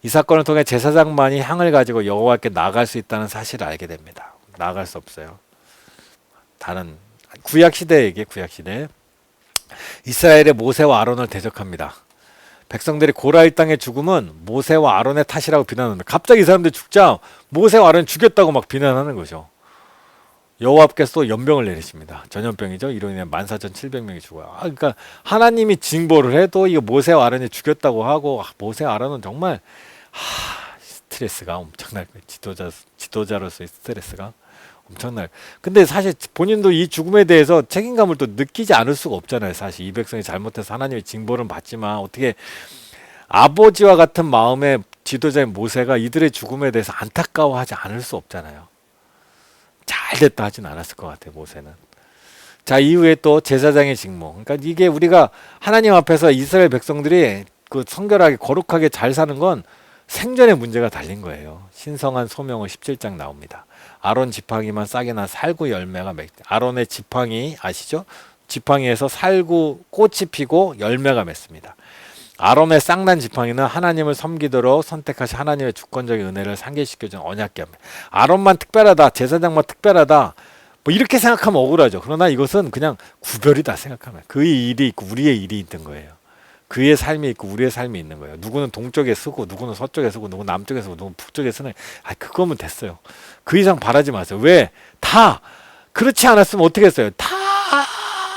A: 이 사건을 통해 제사장만이 향을 가지고 여호와께 나아갈 수 있다는 사실을 알게 됩니다. 나아갈 수 없어요. 다른 구약 시대에 이스라엘의 모세와 아론을 대적합니다. 백성들이 고라의 땅의 죽음은 모세와 아론의 탓이라고 비난합니다. 갑자기 이 사람들이 죽자 모세와 아론을 죽였다고 막 비난하는 거죠. 여호와께서 연병을 내리십니다. 전염병이죠. 이로 인해 14,700명이 죽어요. 그러니까 하나님이 징벌을 해도 이거 모세와 아론이 죽였다고 하고, 모세와 아론은 정말 스트레스가 엄청날 거예요. 지도자로서의 스트레스가 엄청날. 근데 사실 본인도 이 죽음에 대해서 책임감을 또 느끼지 않을 수가 없잖아요. 사실 이 백성이 잘못해서 하나님의 징벌은 받지만 어떻게 아버지와 같은 마음의 지도자인 모세가 이들의 죽음에 대해서 안타까워하지 않을 수 없잖아요. 잘 됐다 하진 않았을 것 같아요, 모세는. 자, 이후에 또 제사장의 직무. 그러니까 이게 우리가 하나님 앞에서 이스라엘 백성들이 그 성결하게 거룩하게 잘 사는 건 생존의 문제가 달린 거예요. 신성한 소명은 17장 나옵니다. 아론 지팡이만 싹이 난 살구 열매가 아론의 지팡이 아시죠? 지팡이에서 살구 꽃이 피고 열매가 맺습니다. 아론의 쌍난 지팡이는 하나님을 섬기도록 선택하신 하나님의 주권적인 은혜를 상기시켜준 언약궤입니다. 아론만 특별하다, 제사장만 특별하다, 뭐 이렇게 생각하면 억울하죠. 그러나 이것은 그냥 구별이다 생각하면, 그의 일이 있고 우리의 일이 있는 거예요. 그의 삶이 있고 우리의 삶이 있는 거예요. 누구는 동쪽에 쓰고, 누구는 서쪽에 쓰고, 누구는 남쪽에 쓰고, 누구는 북쪽에 쓰는, 그거면 됐어요. 그 이상 바라지 마세요. 왜? 다 그렇지 않았으면 어떻게 했어요? 다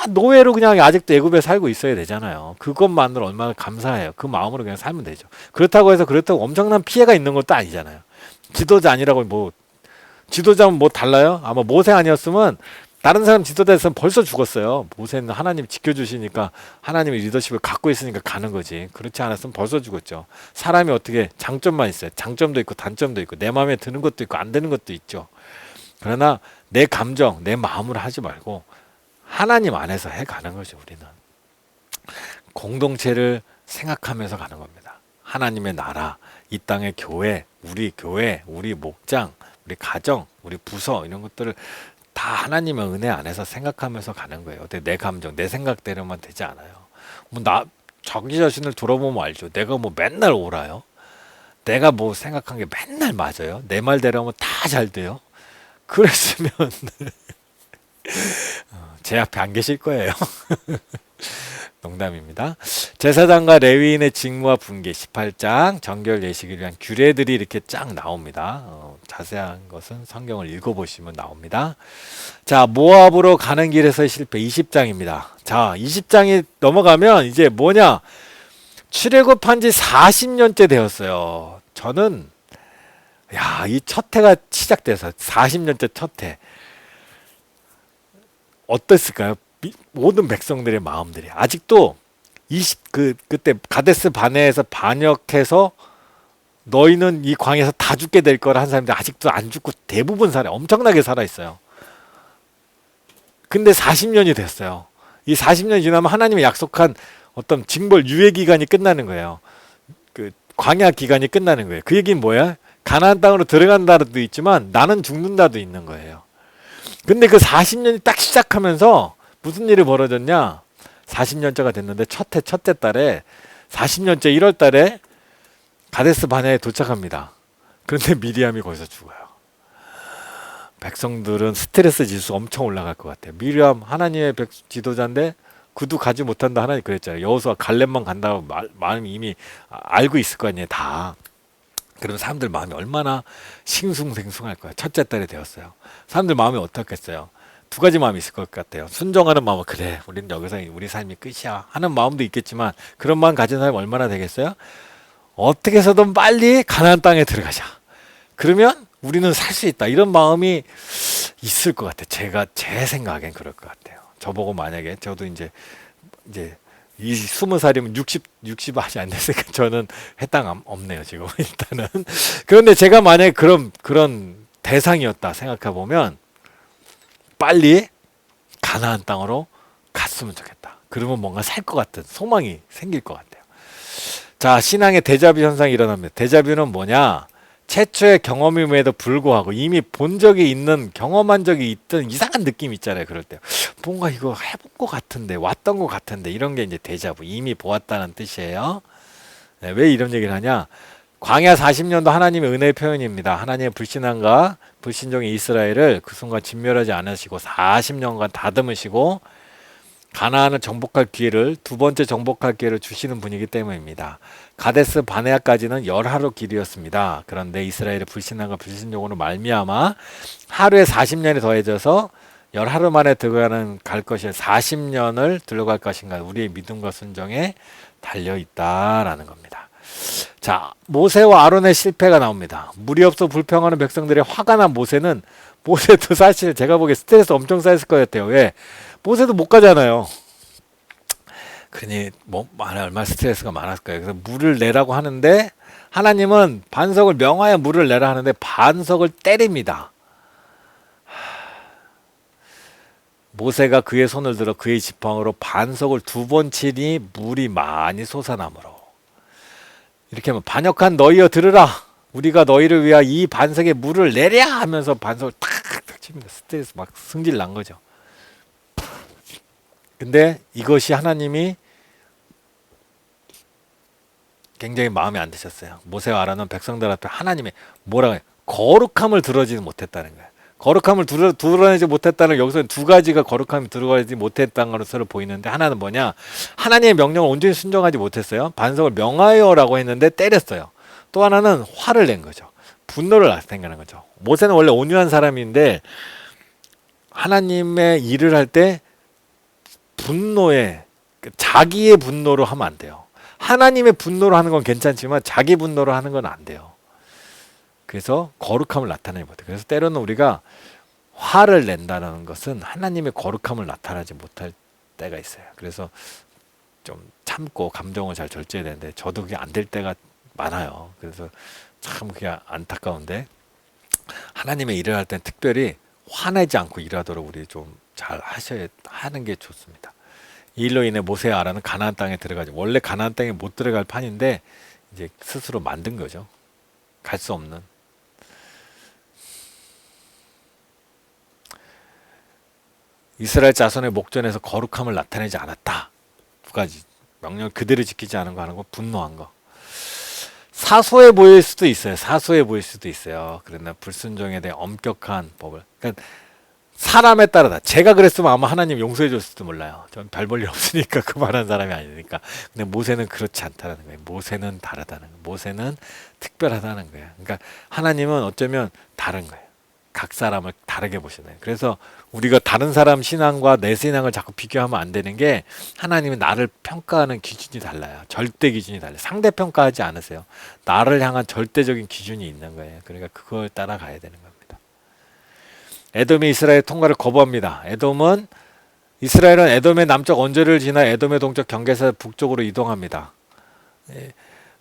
A: 노예로 그냥 아직도 애굽에 살고 있어야 되잖아요. 그것만으로 얼마나 감사해요. 그 마음으로 그냥 살면 되죠. 그렇다고 해서 엄청난 피해가 있는 것도 아니잖아요. 지도자 아니라고 지도자면 뭐 달라요? 아마 모세 아니었으면 다른 사람 지도자였으면 벌써 죽었어요. 모세는 하나님 지켜주시니까 하나님의 리더십을 갖고 있으니까 가는 거지. 그렇지 않았으면 벌써 죽었죠. 사람이 어떻게 장점만 있어요. 장점도 있고 단점도 있고 내 마음에 드는 것도 있고 안 드는 것도 있죠. 그러나 내 감정, 내 마음으로 하지 말고 하나님 안에서 해가는 거죠. 우리는 공동체를 생각하면서 가는 겁니다. 하나님의 나라, 이 땅의 교회, 우리 목장, 우리 가정, 우리 부서 이런 것들을 다 하나님의 은혜 안에서 생각하면서 가는 거예요. 내 감정, 내 생각대로만 되지 않아요. 자기 자신을 돌아보면 알죠. 내가 뭐 맨날 옳아요. 내가 뭐 생각한 게 맨날 맞아요. 내 말대로 하면 다 잘 돼요. 그랬으면 제 앞에 안 계실 거예요. 농담입니다. 제사장과 레위인의 직무와 분계 18장 정결 예식을 위한 규례들이 이렇게 쫙 나옵니다. 자세한 것은 성경을 읽어보시면 나옵니다. 자, 모압으로 가는 길에서의 실패 20장입니다. 자, 20장이 넘어가면 이제 뭐냐? 출애굽한 지 40년째 되었어요. 저는 야, 이 첫 해가 시작돼서 40년째 첫 해. 어땠을까요? 모든 백성들의 마음들이 아직도 그때 가데스 바네에서 반역해서 너희는 이 광에서 다 죽게 될 거라 한 사람들 아직도 안 죽고 대부분 엄청나게 살아 있어요. 근데 40년이 됐어요. 이 40년이 지나면 하나님이 약속한 어떤 징벌 유예 기간이 끝나는 거예요. 그 광야 기간이 끝나는 거예요. 그 얘기는 뭐야? 가나안 땅으로 들어간다도 있지만 나는 죽는다도 있는 거예요. 근데 그 40년이 딱 시작하면서 무슨 일이 벌어졌냐? 40년째가 됐는데 첫째 달에 40년째 1월 달에 가데스 바네에 도착합니다. 그런데 미리암이 거기서 죽어요. 백성들은 스트레스 지수 엄청 올라갈 것 같아요. 미리암 하나님의 지도자인데 그도 가지 못한다 하나님 그랬잖아요. 여호수아 갈렙만 간다고 마음이 이미 알고 있을 거 아니에요. 다. 그러면 사람들 마음이 얼마나 싱숭생숭할 거야. 첫째 달이 되었어요. 사람들 마음이 어떻겠어요? 두 가지 마음이 있을 것 같아요. 순종하는 마음은 그래 우리는 여기서 우리 삶이 끝이야 하는 마음도 있겠지만 그런 마음 가진 사람이 얼마나 되겠어요? 어떻게 해서든 빨리 가나안 땅에 들어가자. 그러면 우리는 살 수 있다. 이런 마음이 있을 것 같아요. 제 생각엔 그럴 것 같아요. 저보고 만약에 저도 이제 이 20살이면 60 아직 안 됐으니까 저는 해당 없네요, 지금 일단은. 그런데 제가 만약에 그런 대상이었다 생각해 보면 빨리 가나안 땅으로 갔으면 좋겠다. 그러면 뭔가 살 것 같은 소망이 생길 것 같아요. 자, 신앙의 데자뷰 현상이 일어납니다. 데자뷰는 뭐냐? 최초의 경험임에도 불구하고 이미 본 적이 있는 경험한 적이 있던 이상한 느낌 있잖아요. 그럴 때 뭔가 이거 해본 것 같은데 왔던 것 같은데 이런 게 이제 데자뷰 이미 보았다는 뜻이에요. 네, 왜 이런 얘기를 하냐? 광야 40년도 하나님의 은혜의 표현입니다. 하나님의 불신앙과 불신종의 이스라엘을 그 순간 진멸하지 않으시고 40년간 다듬으시고 가나안을 정복할 기회를 두 번째 정복할 기회를 주시는 분이기 때문입니다. 가데스 바네아까지는 열하루 길이었습니다. 그런데 이스라엘의 불신앙과 불신종으로 말미암아 하루에 40년이 더해져서 열하루 만에 들어가는 갈 것이 40년을 들어갈 것인가 우리의 믿음과 순종에 달려 있다라는 겁니다. 자, 모세와 아론의 실패가 나옵니다. 물이 없어 불평하는 백성들의 화가 난 모세도 사실 제가 보기에 스트레스 엄청 쌓였을 것 같아요. 왜? 모세도 못 가잖아요. 그러니 얼마나 스트레스가 많았을 거예요. 그래서 물을 내라고 하는데 하나님은 반석을 명하여 물을 내라 하는데 반석을 때립니다. 모세가 그의 손을 들어 그의 지팡이로 반석을 2번 치니 물이 많이 솟아나므로 이렇게 하면 반역한 너희여 들으라 우리가 너희를 위하여 이 반석에 물을 내랴 하면서 반석을 탁탁 칩니다. 스트레스 막 승질 난 거죠. 근데 이것이 하나님이 굉장히 마음에 안 드셨어요. 모세와 아론은 백성들 앞에 하나님의 뭐라고 해요? 거룩함을 드러내지 못했다는 거예요. 거룩함을 드러내지 못했다는 여기서 두 가지가 거룩함을 드러내지 못했다는 것으로 보이는데 하나는 뭐냐? 하나님의 명령을 온전히 순종하지 못했어요. 반석을 명하여라고 했는데 때렸어요. 또 하나는 화를 낸 거죠. 분노를 나타내는 거죠. 모세는 원래 온유한 사람인데 하나님의 일을 할 때 자기의 분노로 하면 안 돼요. 하나님의 분노로 하는 건 괜찮지만 자기 분노로 하는 건 안 돼요. 그래서 거룩함을 나타내지 못해요. 그래서 때로는 우리가 화를 낸다는 것은 하나님의 거룩함을 나타나지 못할 때가 있어요. 그래서 좀 참고 감정을 잘 절제해야 되는데 저도 그게 안 될 때가 많아요. 그래서 참 그게 안타까운데 하나님의 일을 할 땐 특별히 화내지 않고 일하도록 우리 좀 잘 하는 게 좋습니다. 이 일로 인해 모세와 아론은 가나안 땅에 들어가죠. 원래 가나안 땅에 못 들어갈 판인데 이제 스스로 만든 거죠. 갈 수 없는. 이스라엘 자손의 목전에서 거룩함을 나타내지 않았다. 두 가지. 명령을 그대로 지키지 않은 거 하는 거, 분노한 거. 사소해 보일 수도 있어요. 사소해 보일 수도 있어요. 그러나 불순종에 대해 엄격한 법을. 그러니까 사람에 따라다. 제가 그랬으면 아마 하나님 용서해 줬을지도 몰라요. 전 별 볼 일 없으니까 그만한 사람이 아니니까. 근데 모세는 그렇지 않다는 거예요. 모세는 다르다는 거예요. 모세는 특별하다는 거예요. 그러니까 하나님은 어쩌면 다른 거예요. 각 사람을 다르게 보시나요? 그래서 우리가 다른 사람 신앙과 내 신앙을 자꾸 비교하면 안 되는 게 하나님은 나를 평가하는 기준이 달라요. 절대 기준이 달라요. 상대 평가하지 않으세요. 나를 향한 절대적인 기준이 있는 거예요. 그러니까 그걸 따라가야 되는 겁니다. 에돔이 이스라엘 통과를 거부합니다. 이스라엘은 에돔의 남쪽 언저리를 지나 에돔의 동쪽 경계에서 북쪽으로 이동합니다.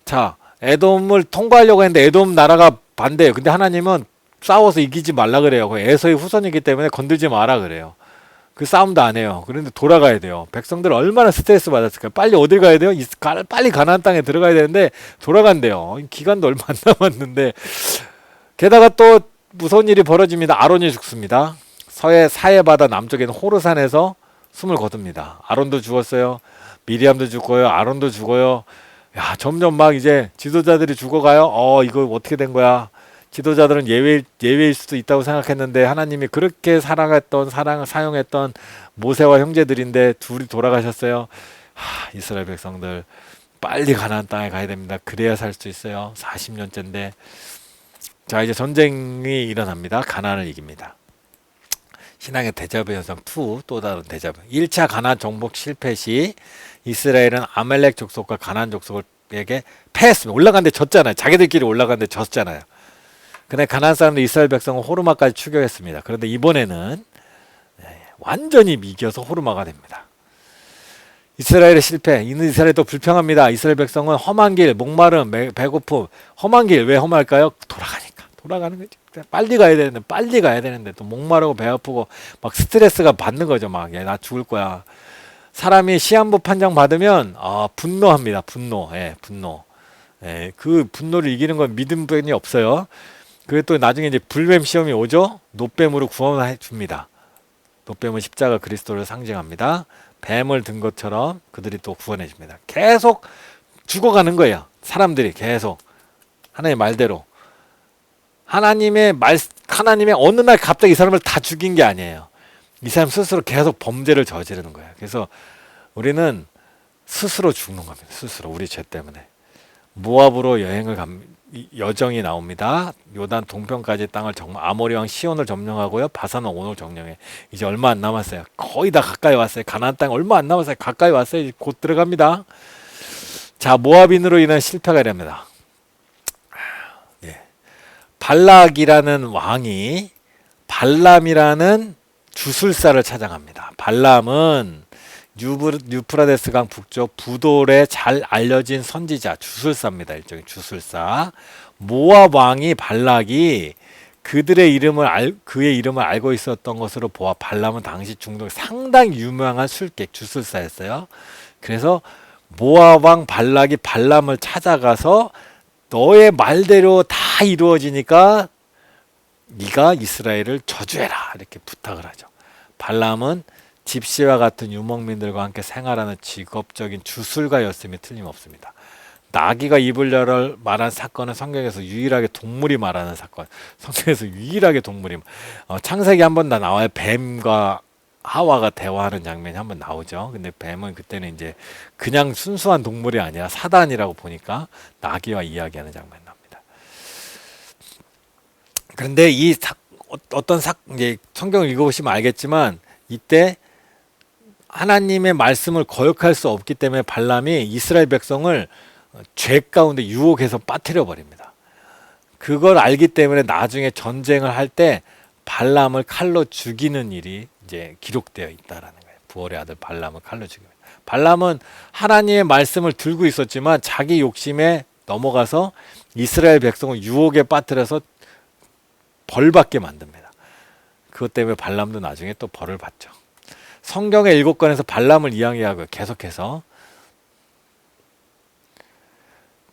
A: 자, 에돔을 통과하려고 했는데 에돔 나라가 반대예요. 근데 하나님은 싸워서 이기지 말라 그래요. 에서의 후손이기 때문에 건들지 마라 그래요. 그 싸움도 안 해요. 그런데 돌아가야 돼요. 백성들 얼마나 스트레스 받았을까요? 빨리 어딜 가야 돼요? 빨리 가나안 땅에 들어가야 되는데 돌아간대요. 기간도 얼마 안 남았는데 게다가 또 무서운 일이 벌어집니다. 아론이 죽습니다. 서해 사해바다 남쪽에 있는 호르산에서 숨을 거둡니다. 아론도 죽었어요. 미리암도 죽고요. 아론도 죽어요. 야, 점점 막 이제 지도자들이 죽어가요. 이거 어떻게 된 거야? 지도자들은 예외일 수도 있다고 생각했는데 하나님이 그렇게 사용했던 모세와 형제들인데 둘이 돌아가셨어요. 이스라엘 백성들 빨리 가나안 땅에 가야 됩니다. 그래야 살 수 있어요. 40년째인데. 자, 이제 전쟁이 일어납니다. 가나안을 이깁니다. 신앙의 데자부 현상 2, 또 다른 데자부. 1차 가나안 정복 실패 시 이스라엘은 아말렉 족속과 가나안 족속에게 패했습니다. 올라갔는데 졌잖아요. 자기들끼리 올라갔는데 졌잖아요. 근데 가나안 사람들 이스라엘 백성은 호르마까지 추격했습니다. 그런데 이번에는 완전히 이겨서 호르마가 됩니다. 이스라엘의 실패. 이스라엘도 불평합니다. 이스라엘 백성은 험한 길, 목마름, 배고픔. 험한 길 왜 험할까요? 돌아가는 거죠. 빨리 가야 되는데 또 목마르고 배 아프고 막 스트레스가 받는 거죠. 막 나 죽을 거야. 사람이 시한부 판정 받으면 분노합니다. 분노. 그 분노를 이기는 건 믿음뿐이 없어요. 그게 또 나중에 이제 불뱀 시험이 오죠. 노뱀으로 구원해 줍니다. 노뱀은 십자가 그리스도를 상징합니다. 뱀을 든 것처럼 그들이 또 구원해 줍니다. 계속 죽어가는 거예요. 사람들이 계속 하나님의 말대로. 하나님의 어느 날 갑자기 이 사람을 다 죽인 게 아니에요. 이 사람 스스로 계속 범죄를 저지르는 거예요. 그래서 우리는 스스로 죽는 겁니다. 스스로 우리 죄 때문에. 모압으로 여정이 나옵니다. 요단 동편까지 땅을 아모리 왕 시온을 점령하고요. 바산 왕 온을 점령해. 이제 얼마 안 남았어요. 거의 다 가까이 왔어요. 가나안 땅 얼마 안 남았어요. 가까이 왔어요. 이제 곧 들어갑니다. 자, 모압인으로 인한 실패가 됩니다. 발락이라는 왕이 발람이라는 주술사를 찾아갑니다. 발람은 유프라데스 강 북쪽 부돌에 잘 알려진 선지자, 주술사입니다. 일종의 주술사. 모압 왕이 발락이 그의 이름을 알고 있었던 것으로 보아 발람은 당시 중동 상당히 유명한 술객, 주술사였어요. 그래서 모압 왕 발락이 발람을 찾아가서 너의 말대로 다 이루어지니까 네가 이스라엘을 저주해라 이렇게 부탁을 하죠. 발람은 집시와 같은 유목민들과 함께 생활하는 직업적인 주술가였음이 틀림없습니다. 나귀가 입을 열을 말한 사건은 성경에서 유일하게 동물이 말하는 사건. 성경에서 유일하게 동물이 창세기 한 번 다 나와요. 뱀과 하와가 대화하는 장면이 한번 나오죠. 근데 뱀은 그때는 이제 그냥 순수한 동물이 아니라 사단이라고 보니까 나귀와 이야기하는 장면이 납니다. 그런데 이제 성경을 읽어보시면 알겠지만 이때 하나님의 말씀을 거역할 수 없기 때문에 발람이 이스라엘 백성을 죄 가운데 유혹해서 빠뜨려 버립니다. 그걸 알기 때문에 나중에 전쟁을 할 때 발람을 칼로 죽이는 일이 이제 기록되어 있다라는 거예요. 부올의 아들 발람을 칼로 죽입니다. 발람은 하나님의 말씀을 들고 있었지만 자기 욕심에 넘어가서 이스라엘 백성을 유혹에 빠뜨려서 벌받게 만듭니다. 그것 때문에 발람도 나중에 또 벌을 받죠. 성경의 7권에서 발람을 이야기하고 계속해서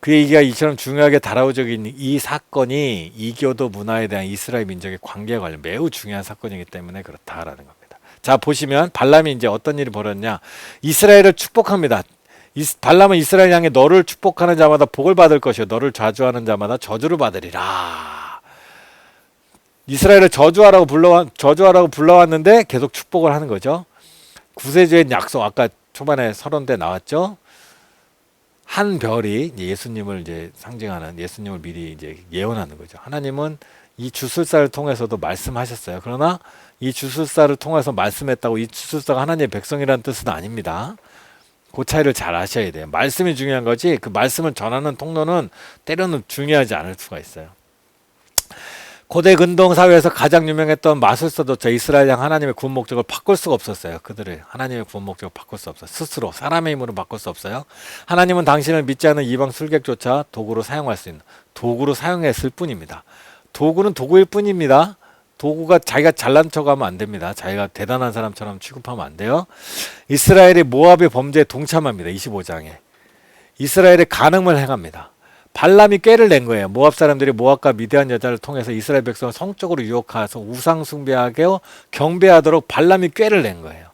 A: 그 얘기가 이처럼 중요하게 다뤄지고 있는 이 사건이 이교도 문화에 대한 이스라엘 민족의 관계에 관련 매우 중요한 사건이기 때문에 그렇다라는 겁니다. 자, 보시면 발람이 이제 어떤 일이 벌어졌냐. 이스라엘을 축복합니다. 발람은 이스라엘 향해 너를 축복하는 자마다 복을 받을 것이요 너를 저주하는 자마다 저주를 받으리라. 이스라엘을 저주하라고 불러왔는데 계속 축복을 하는 거죠. 구세주의 약속, 아까 초반에 서론 때 나왔죠. 한 별이 이제 예수님을 이제 상징하는 예수님을 미리 이제 예언하는 거죠. 하나님은 이 주술사를 통해서도 말씀하셨어요. 그러나 이 주술사를 통해서 말씀했다고 이 주술사가 하나님의 백성이라는 뜻은 아닙니다. 그 차이를 잘 아셔야 돼요. 말씀이 중요한 거지 그 말씀을 전하는 통로는 때로는 중요하지 않을 수가 있어요. 고대 근동 사회에서 가장 유명했던 마술사조차 이스라엘양 하나님의 구원 목적을 바꿀 수가 없었어요. 그들을 하나님의 구원 목적을 바꿀 수 없어요. 스스로 사람의 힘으로 바꿀 수 없어요. 하나님은 당신을 믿지 않은 이방 술객조차 도구로 사용할 수 있는 도구로 사용했을 뿐입니다. 도구는 도구일 뿐입니다. 도구가 자기가 잘난 척하면 안 됩니다. 자기가 대단한 사람처럼 취급하면 안 돼요. 이스라엘이 모압의 범죄에 동참합니다. 25장에 이스라엘의 간음을 행합니다. 발람이 꾀를 낸 거예요. 모압 사람들이 모압과 미디안 여자를 통해서 이스라엘 백성을 성적으로 유혹해서 우상 숭배하게 경배하도록 발람이 꾀를 낸 거예요.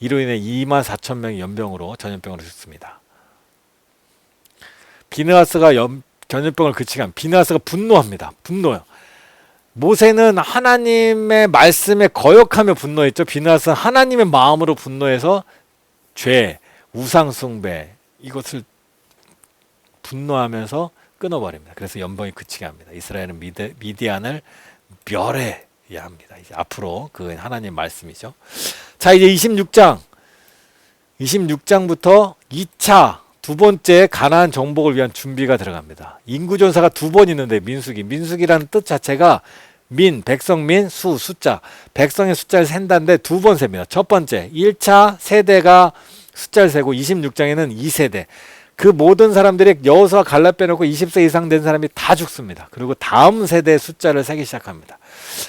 A: 이로 인해 2만 4천 명이 전염병으로 죽습니다. 비느하스가 전염병을 그치게 하면 비느하스가 분노합니다. 분노요. 모세는 하나님의 말씀에 거역하며 분노했죠. 비느하스는 하나님의 마음으로 분노해서 죄, 우상 숭배 이것을 분노하면서 끊어버립니다. 그래서 연병이 그치게 합니다. 이스라엘은 미디안을 멸해야 합니다. 이제 앞으로 그 하나님 말씀이죠. 자, 이제 26장부터 2차 두 번째 가나안 정복을 위한 준비가 들어갑니다. 인구전사가 두 번 있는데 민수기라는 뜻 자체가 백성민, 숫자. 백성의 숫자를 센다는데 두 번 셉니다. 첫 번째 1차 세대가 숫자를 세고 26장에는 2세대. 그 모든 사람들이 여호수아 갈렙 빼놓고 20세 이상 된 사람이 다 죽습니다. 그리고 다음 세대의 숫자를 세기 시작합니다.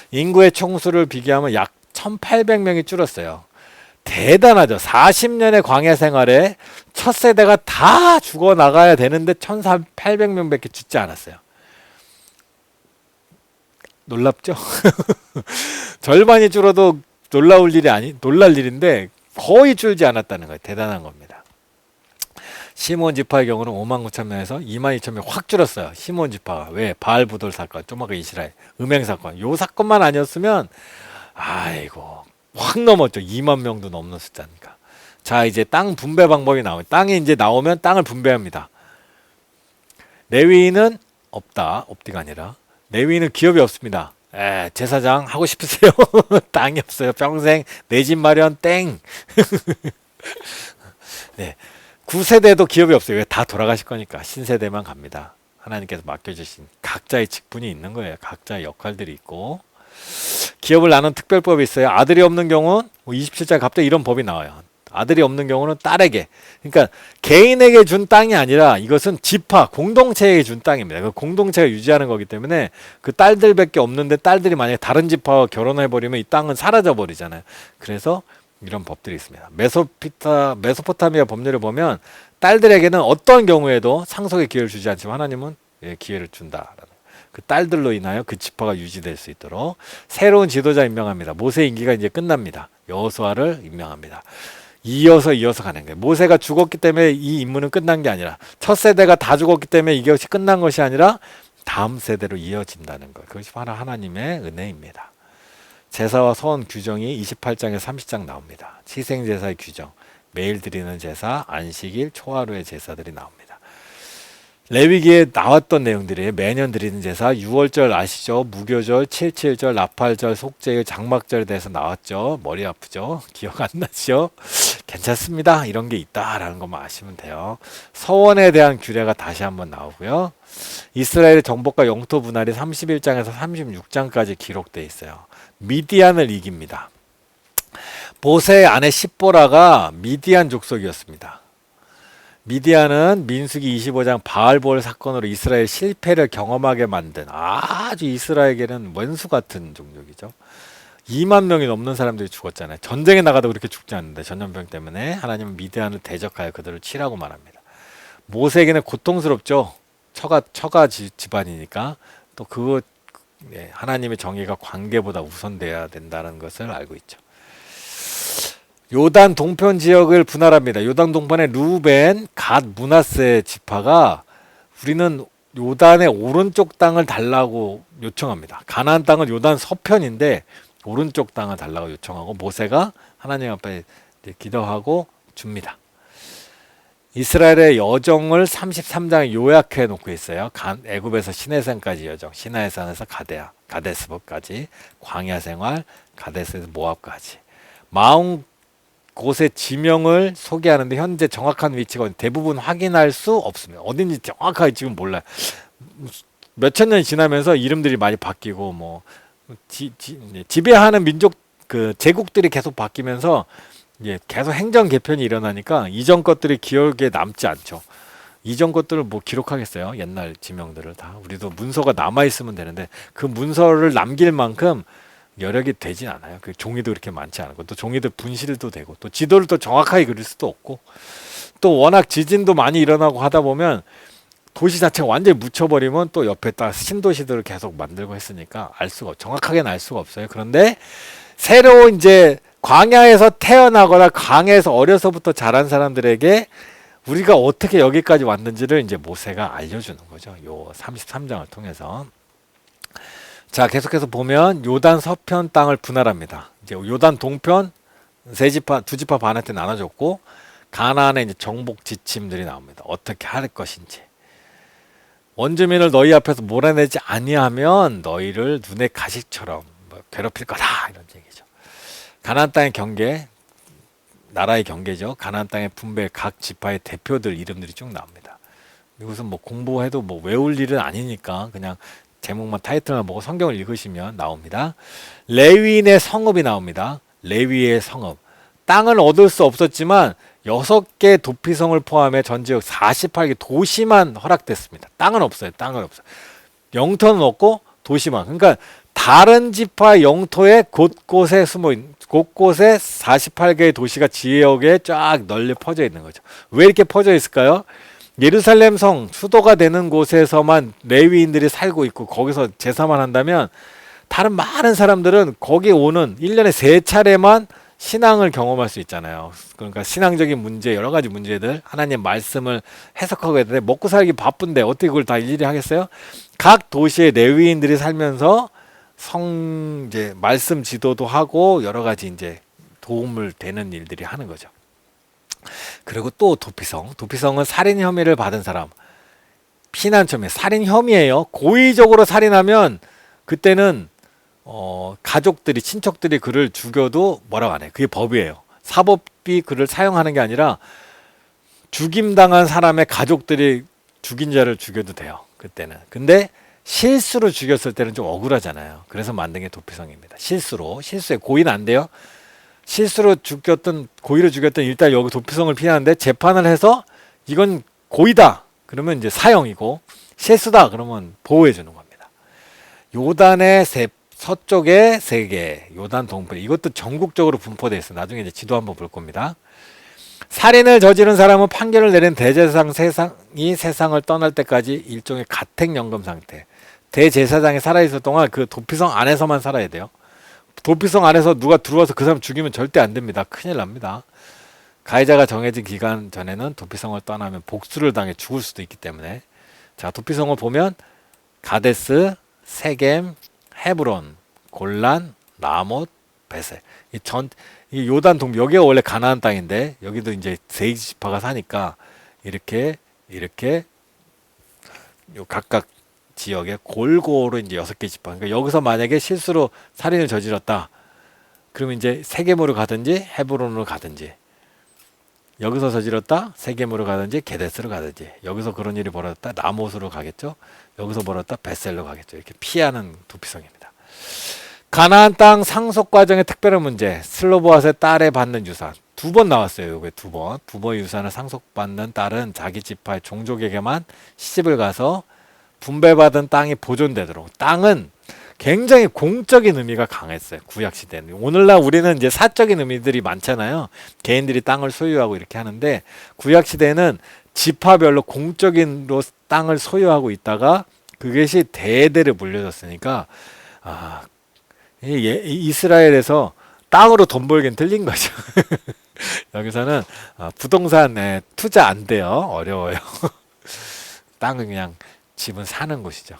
A: 인구의 총수를 비교하면 약 1800명이 줄었어요. 대단하죠. 40년의 광야 생활에 첫 세대가 다 죽어나가야 되는데 1800명밖에 죽지 않았어요. 놀랍죠? 절반이 줄어도 놀랄 일인데 거의 줄지 않았다는 거예요. 대단한 겁니다. 시몬 지파의 경우는 5만 9천 명에서 2만 2천 명 확 줄었어요. 시몬 지파가. 왜? 바알 부돌 사건, 좀 아까 이스라엘 음행 사건. 요 사건만 아니었으면 아이고 확 넘었죠. 2만 명도 넘는 숫자니까. 자, 이제 땅 분배 방법이 나와요. 땅이 이제 나오면 땅을 분배합니다. 레위인은 없디가 아니라 레위인은 기업이 없습니다. 제사장 하고 싶으세요? 땅이 없어요. 평생 내 집 마련 땡. 네. 9세대도 기업이 없어요. 왜? 다 돌아가실 거니까 신세대만 갑니다. 하나님께서 맡겨주신 각자의 직분이 있는 거예요. 각자의 역할들이 있고 기업을 나눈 특별법이 있어요. 아들이 없는 경우는 27장 갑자기 이런 법이 나와요. 아들이 없는 경우는 딸에게, 그러니까 개인에게 준 땅이 아니라 이것은 지파 공동체에게 준 땅입니다. 그 공동체가 유지하는 거기 때문에 그 딸들밖에 없는데 딸들이 만약에 다른 지파와 결혼해버리면 이 땅은 사라져버리잖아요. 그래서 이런 법들이 있습니다. 메소포타미아 법률을 보면 딸들에게는 어떤 경우에도 상속의 기회를 주지 않지만 하나님은 기회를 준다. 그 딸들로 인하여 그 지파가 유지될 수 있도록 새로운 지도자 임명합니다. 모세 임기가 이제 끝납니다. 여호수아를 임명합니다. 이어서 가는 거예요. 모세가 죽었기 때문에 이 임무는 끝난 게 아니라 첫 세대가 다 죽었기 때문에 이것이 끝난 것이 아니라 다음 세대로 이어진다는 것. 그것이 바로 하나님의 은혜입니다. 제사와 서원 규정이 28장에서 30장 나옵니다. 희생제사의 규정, 매일 드리는 제사, 안식일, 초하루의 제사들이 나옵니다. 레위기에 나왔던 내용들이 매년 드리는 제사, 6월절 아시죠? 무교절, 77절, 나팔절, 속죄일, 장막절에 대해서 나왔죠. 머리 아프죠? 기억 안 나죠? 괜찮습니다. 이런 게 있다라는 것만 아시면 돼요. 서원에 대한 규례가 다시 한번 나오고요. 이스라엘의 정복과 영토 분할이 31장에서 36장까지 기록되어 있어요. 미디안을 이깁니다. 모세의 아내 십보라가 미디안 족속이었습니다. 미디안은 민수기 25장 바알볼 사건으로 이스라엘 실패를 경험하게 만든 아주 이스라엘에게는 원수 같은 종족이죠. 2만 명이 넘는 사람들이 죽었잖아요. 전쟁에 나가도 그렇게 죽지 않는데 전염병 때문에 하나님은 미디안을 대적하여 그들을 치라고 말합니다. 모세에게는 고통스럽죠. 처가 집안이니까 또 그거 하나님의 정의가 관계보다 우선돼야 된다는 것을 알고 있죠. 요단 동편 지역을 분할합니다. 요단 동편의 루벤, 갓, 므낫세 지파가 우리는 요단의 오른쪽 땅을 달라고 요청합니다. 가나안 땅은 요단 서편인데 오른쪽 땅을 달라고 요청하고 모세가 하나님 앞에 기도하고 줍니다. 이스라엘의 여정을 33장에 요약해 놓고 있어요. 애굽에서 시내산까지 여정, 시나이산에서 가데스버까지, 광야 생활, 가데스에서 모압까지. 40곳의 지명을 소개하는데 현재 정확한 위치가 대부분 확인할 수 없습니다. 어딘지 정확하게 지금 몰라요. 몇천 년이 지나면서 이름들이 많이 바뀌고 뭐 지배하는 민족 그 제국들이 계속 바뀌면서 이제 계속 행정 개편이 일어나니까 이전 것들이 기억에 남지 않죠. 이전 것들을 뭐 기록하겠어요? 옛날 지명들을 다. 우리도 문서가 남아 있으면 되는데 그 문서를 남길 만큼 여력이 되진 않아요. 그 종이도 그렇게 많지 않고 또 종이도 분실도 되고 또 지도를 또 정확하게 그릴 수도 없고 또 워낙 지진도 많이 일어나고 하다 보면 도시 자체가 완전히 묻혀버리면 또 옆에 딱 신도시들을 계속 만들고 했으니까 정확하게는 알 수가 없어요. 그런데 새로 이제 광야에서 태어나거나 광야에서 어려서부터 자란 사람들에게 우리가 어떻게 여기까지 왔는지를 이제 모세가 알려주는 거죠. 요 33장을 통해서. 자, 계속해서 보면 요단 서편 땅을 분할합니다. 이제 요단 동편 두 지파 반한테 나눠줬고 가나안의 이제 정복 지침들이 나옵니다. 어떻게 할 것인지. 원주민을 너희 앞에서 몰아내지 아니하면 너희를 눈의 가시처럼 괴롭힐 거다 이런 얘기죠. 가나안 땅의 경계, 나라의 경계죠. 가나안 땅의 분배 각 지파의 대표들 이름들이 쭉 나옵니다. 이것은 뭐 공부해도 뭐 외울 일은 아니니까 그냥 제목만 타이틀만 보고 성경을 읽으시면 나옵니다. 레위인의 성읍이 나옵니다. 레위의 성읍. 땅을 얻을 수 없었지만 6개 도피성을 포함해 전 지역 48개 도시만 허락됐습니다. 땅은 없어요. 영토는 없고 도시만. 그러니까 다른 지파 영토의 곳곳에 48개의 도시가 지역에 쫙 널리 퍼져 있는 거죠. 왜 이렇게 퍼져 있을까요? 예루살렘 성 수도가 되는 곳에서만 레위인들이 살고 있고 거기서 제사만 한다면 다른 많은 사람들은 거기 오는 1년에 3차례만 신앙을 경험할 수 있잖아요. 그러니까 신앙적인 문제, 여러 가지 문제들, 하나님 말씀을 해석하고 있는데 먹고 살기 바쁜데 어떻게 그걸 다 일일이 하겠어요? 각 도시의 레위인들이 살면서 이제 말씀 지도도 하고 여러 가지 이제 도움을 되는 일들이 하는 거죠. 그리고 또 도피성은 살인 혐의를 받은 사람, 피난처에 살인 혐의예요. 고의적으로 살인하면 그때는 가족들이 친척들이 그를 죽여도 뭐라고 안 해요. 그게 법이에요. 사법이 그를 사용하는 게 아니라 죽임당한 사람의 가족들이 죽인 자를 죽여도 돼요. 그때는. 근데 실수로 죽였을 때는 좀 억울하잖아요. 그래서 만든 게 도피성입니다. 실수에 고의는 안 돼요. 고의로 죽였던 일단 여기 도피성을 피하는데 재판을 해서 이건 고의다. 그러면 이제 사형이고 실수다. 그러면 보호해 주는 겁니다. 요단의 서쪽에 3개, 요단 동편. 이것도 전국적으로 분포되어 있어요. 나중에 이제 지도 한번 볼 겁니다. 살인을 저지른 사람은 판결을 내린 대제사장 세상이 세상을 떠날 때까지 일종의 가택연금 상태. 대제사장이 살아있을 동안 그 도피성 안에서만 살아야 돼요. 도피성 안에서 누가 들어와서 그 사람 죽이면 절대 안 됩니다. 큰일 납니다. 가해자가 정해진 기간 전에는 도피성을 떠나면 복수를 당해 죽을 수도 있기 때문에. 자, 도피성을 보면 가데스, 세겜, 헤브론, 골란, 라못, 베셀. 이 요단 동부, 여기가 원래 가나안 땅인데 여기도 이제 세 지파가 사니까 이렇게 요 각각 지역에 골고루 이제 6개 지파. 그러니까 여기서 만약에 실수로 살인을 저질렀다. 그러면 이제 세겜으로 가든지 헤브론으로 가든지, 여기서 저질렀다 세겜으로 가든지 게데스로 가든지, 여기서 그런 일이 벌어졌다 라못으로 가겠죠. 여기서 벌어졌다 베셀로 가겠죠. 이렇게 피하는 도피성입니다. 가나안 땅 상속 과정의 특별한 문제. 슬로보앗의 딸에 받는 유산. 2번 나왔어요. 요게 2번. 부모의 유산을 상속받는 딸은 자기 지파의 종족에게만 시집을 가서 분배받은 땅이 보존되도록. 땅은 굉장히 공적인 의미가 강했어요. 구약시대는. 오늘날 우리는 이제 사적인 의미들이 많잖아요. 개인들이 땅을 소유하고 이렇게 하는데 구약시대는 지파별로 공적인로 땅을 소유하고 있다가 그것이 대대로 물려졌으니까 이스라엘에서 땅으로 돈 벌긴 틀린 거죠. 여기서는 부동산에 투자 안 돼요. 어려워요. 땅은 그냥 집은 사는 곳이죠.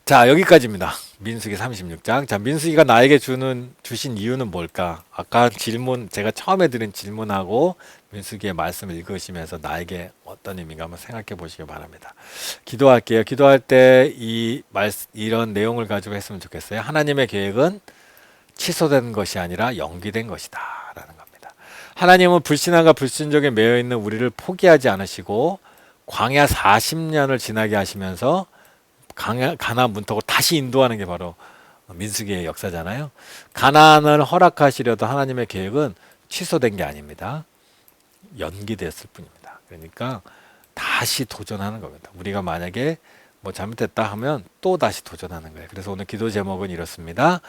A: 자, 여기까지입니다. 민수기 36장. 자, 민수기가 나에게 주신 이유는 뭘까? 아까 제가 처음에 드린 질문하고 민수기의 말씀을 읽으시면서 나에게 어떤 의미인가 한번 생각해 보시기 바랍니다. 기도할게요. 기도할 때 이런 내용을 가지고 했으면 좋겠어요. 하나님의 계획은 취소된 것이 아니라 연기된 것이다 라는 겁니다. 하나님은 불신앙과 불순종에 매여 있는 우리를 포기하지 않으시고 광야 40년을 지나게 하시면서 가나안 문턱을 다시 인도하는 게 바로 민수기의 역사잖아요. 가나안을 허락하시려도 하나님의 계획은 취소된 게 아닙니다. 연기됐을 뿐입니다. 그러니까 다시 도전하는 겁니다. 우리가 만약에 뭐 잘못했다 하면 또 다시 도전하는 거예요. 그래서 오늘 기도 제목은 이렇습니다.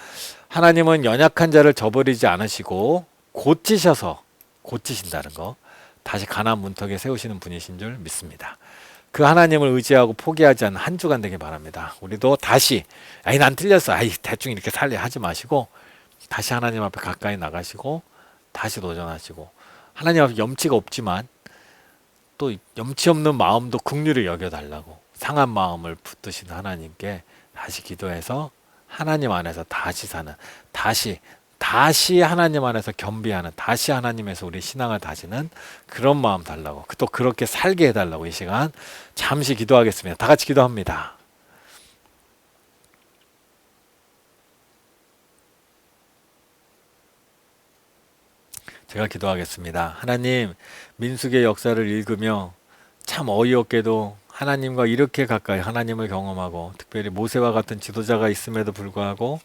A: 하나님은 연약한 자를 저버리지 않으시고 고치신다는 거, 다시 가나안 문턱에 세우시는 분이신 줄 믿습니다. 그 하나님을 의지하고 포기하지 않는 한 주간 되길 바랍니다. 우리도 다시 아이 난 틀렸어, 아이 대충 이렇게 살려 하지 마시고 다시 하나님 앞에 가까이 나가시고 다시 도전하시고, 하나님 앞에 염치가 없지만 또 염치 없는 마음도 긍휼히 여겨달라고 상한 마음을 붙드신 하나님께 다시 기도해서 하나님 안에서 다시 사는, 다시 하나님 안에서 겸비하는, 다시 하나님에서 우리 신앙을 다지는 그런 마음 달라고, 또 그렇게 살게 해달라고 이 시간 잠시 기도하겠습니다. 다 같이 기도합니다. 제가 기도하겠습니다. 하나님, 민수기의 역사를 읽으며 참 어이없게도 하나님과 이렇게 가까이 하나님을 경험하고, 특별히 모세와 같은 지도자가 있음에도 불구하고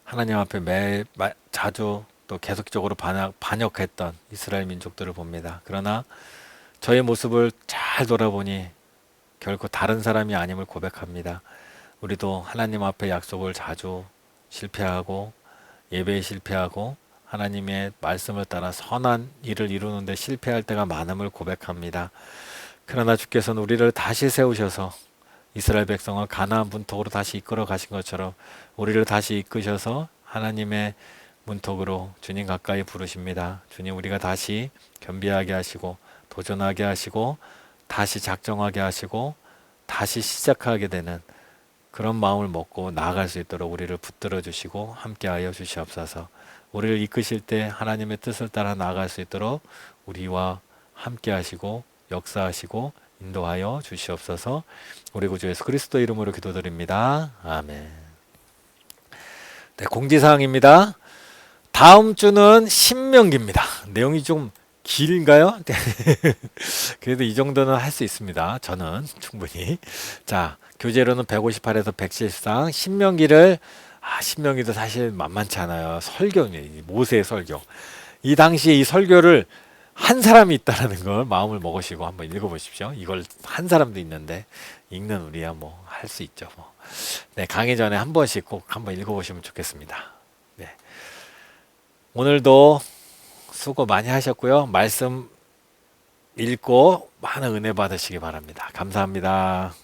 A: 하나님 앞에 자주 또 계속적으로 반역했던 이스라엘 민족들을 봅니다. 그러나 저의 모습을 잘 돌아보니 결코 다른 사람이 아님을 고백합니다. 우리도 하나님 앞에 약속을 자주 실패하고 예배에 실패하고 하나님의 말씀을 따라 선한 일을 이루는데 실패할 때가 많음을 고백합니다. 그러나 주께서는 우리를 다시 세우셔서 이스라엘 백성을 가나안 문턱으로 다시 이끌어 가신 것처럼 우리를 다시 이끄셔서 하나님의 문턱으로 주님 가까이 부르십니다. 주님, 우리가 다시 겸비하게 하시고 도전하게 하시고 다시 작정하게 하시고 다시 시작하게 되는 그런 마음을 먹고 나아갈 수 있도록 우리를 붙들어 주시고 함께하여 주시옵소서. 우리를 이끄실 때 하나님의 뜻을 따라 나아갈 수 있도록 우리와 함께하시고 역사하시고 인도하여 주시옵소서. 우리 구주 예수 그리스도 이름으로 기도드립니다. 아멘. 네, 공지사항입니다. 다음 주는 신명기입니다. 내용이 좀 길인가요? 그래도 이 정도는 할 수 있습니다. 저는 충분히. 자, 교재로는 158에서 114상 신명기도 사실 만만치 않아요. 설교입니다. 모세의 설교. 이 당시에 이 설교를 한 사람이 있다라는 걸 마음을 먹으시고 한번 읽어보십시오. 이걸 한 사람도 있는데 읽는 우리야 뭐 할 수 있죠. 뭐. 네, 강의 전에 한 번씩 꼭 한번 읽어보시면 좋겠습니다. 네. 오늘도 수고 많이 하셨고요. 말씀 읽고 많은 은혜 받으시기 바랍니다. 감사합니다.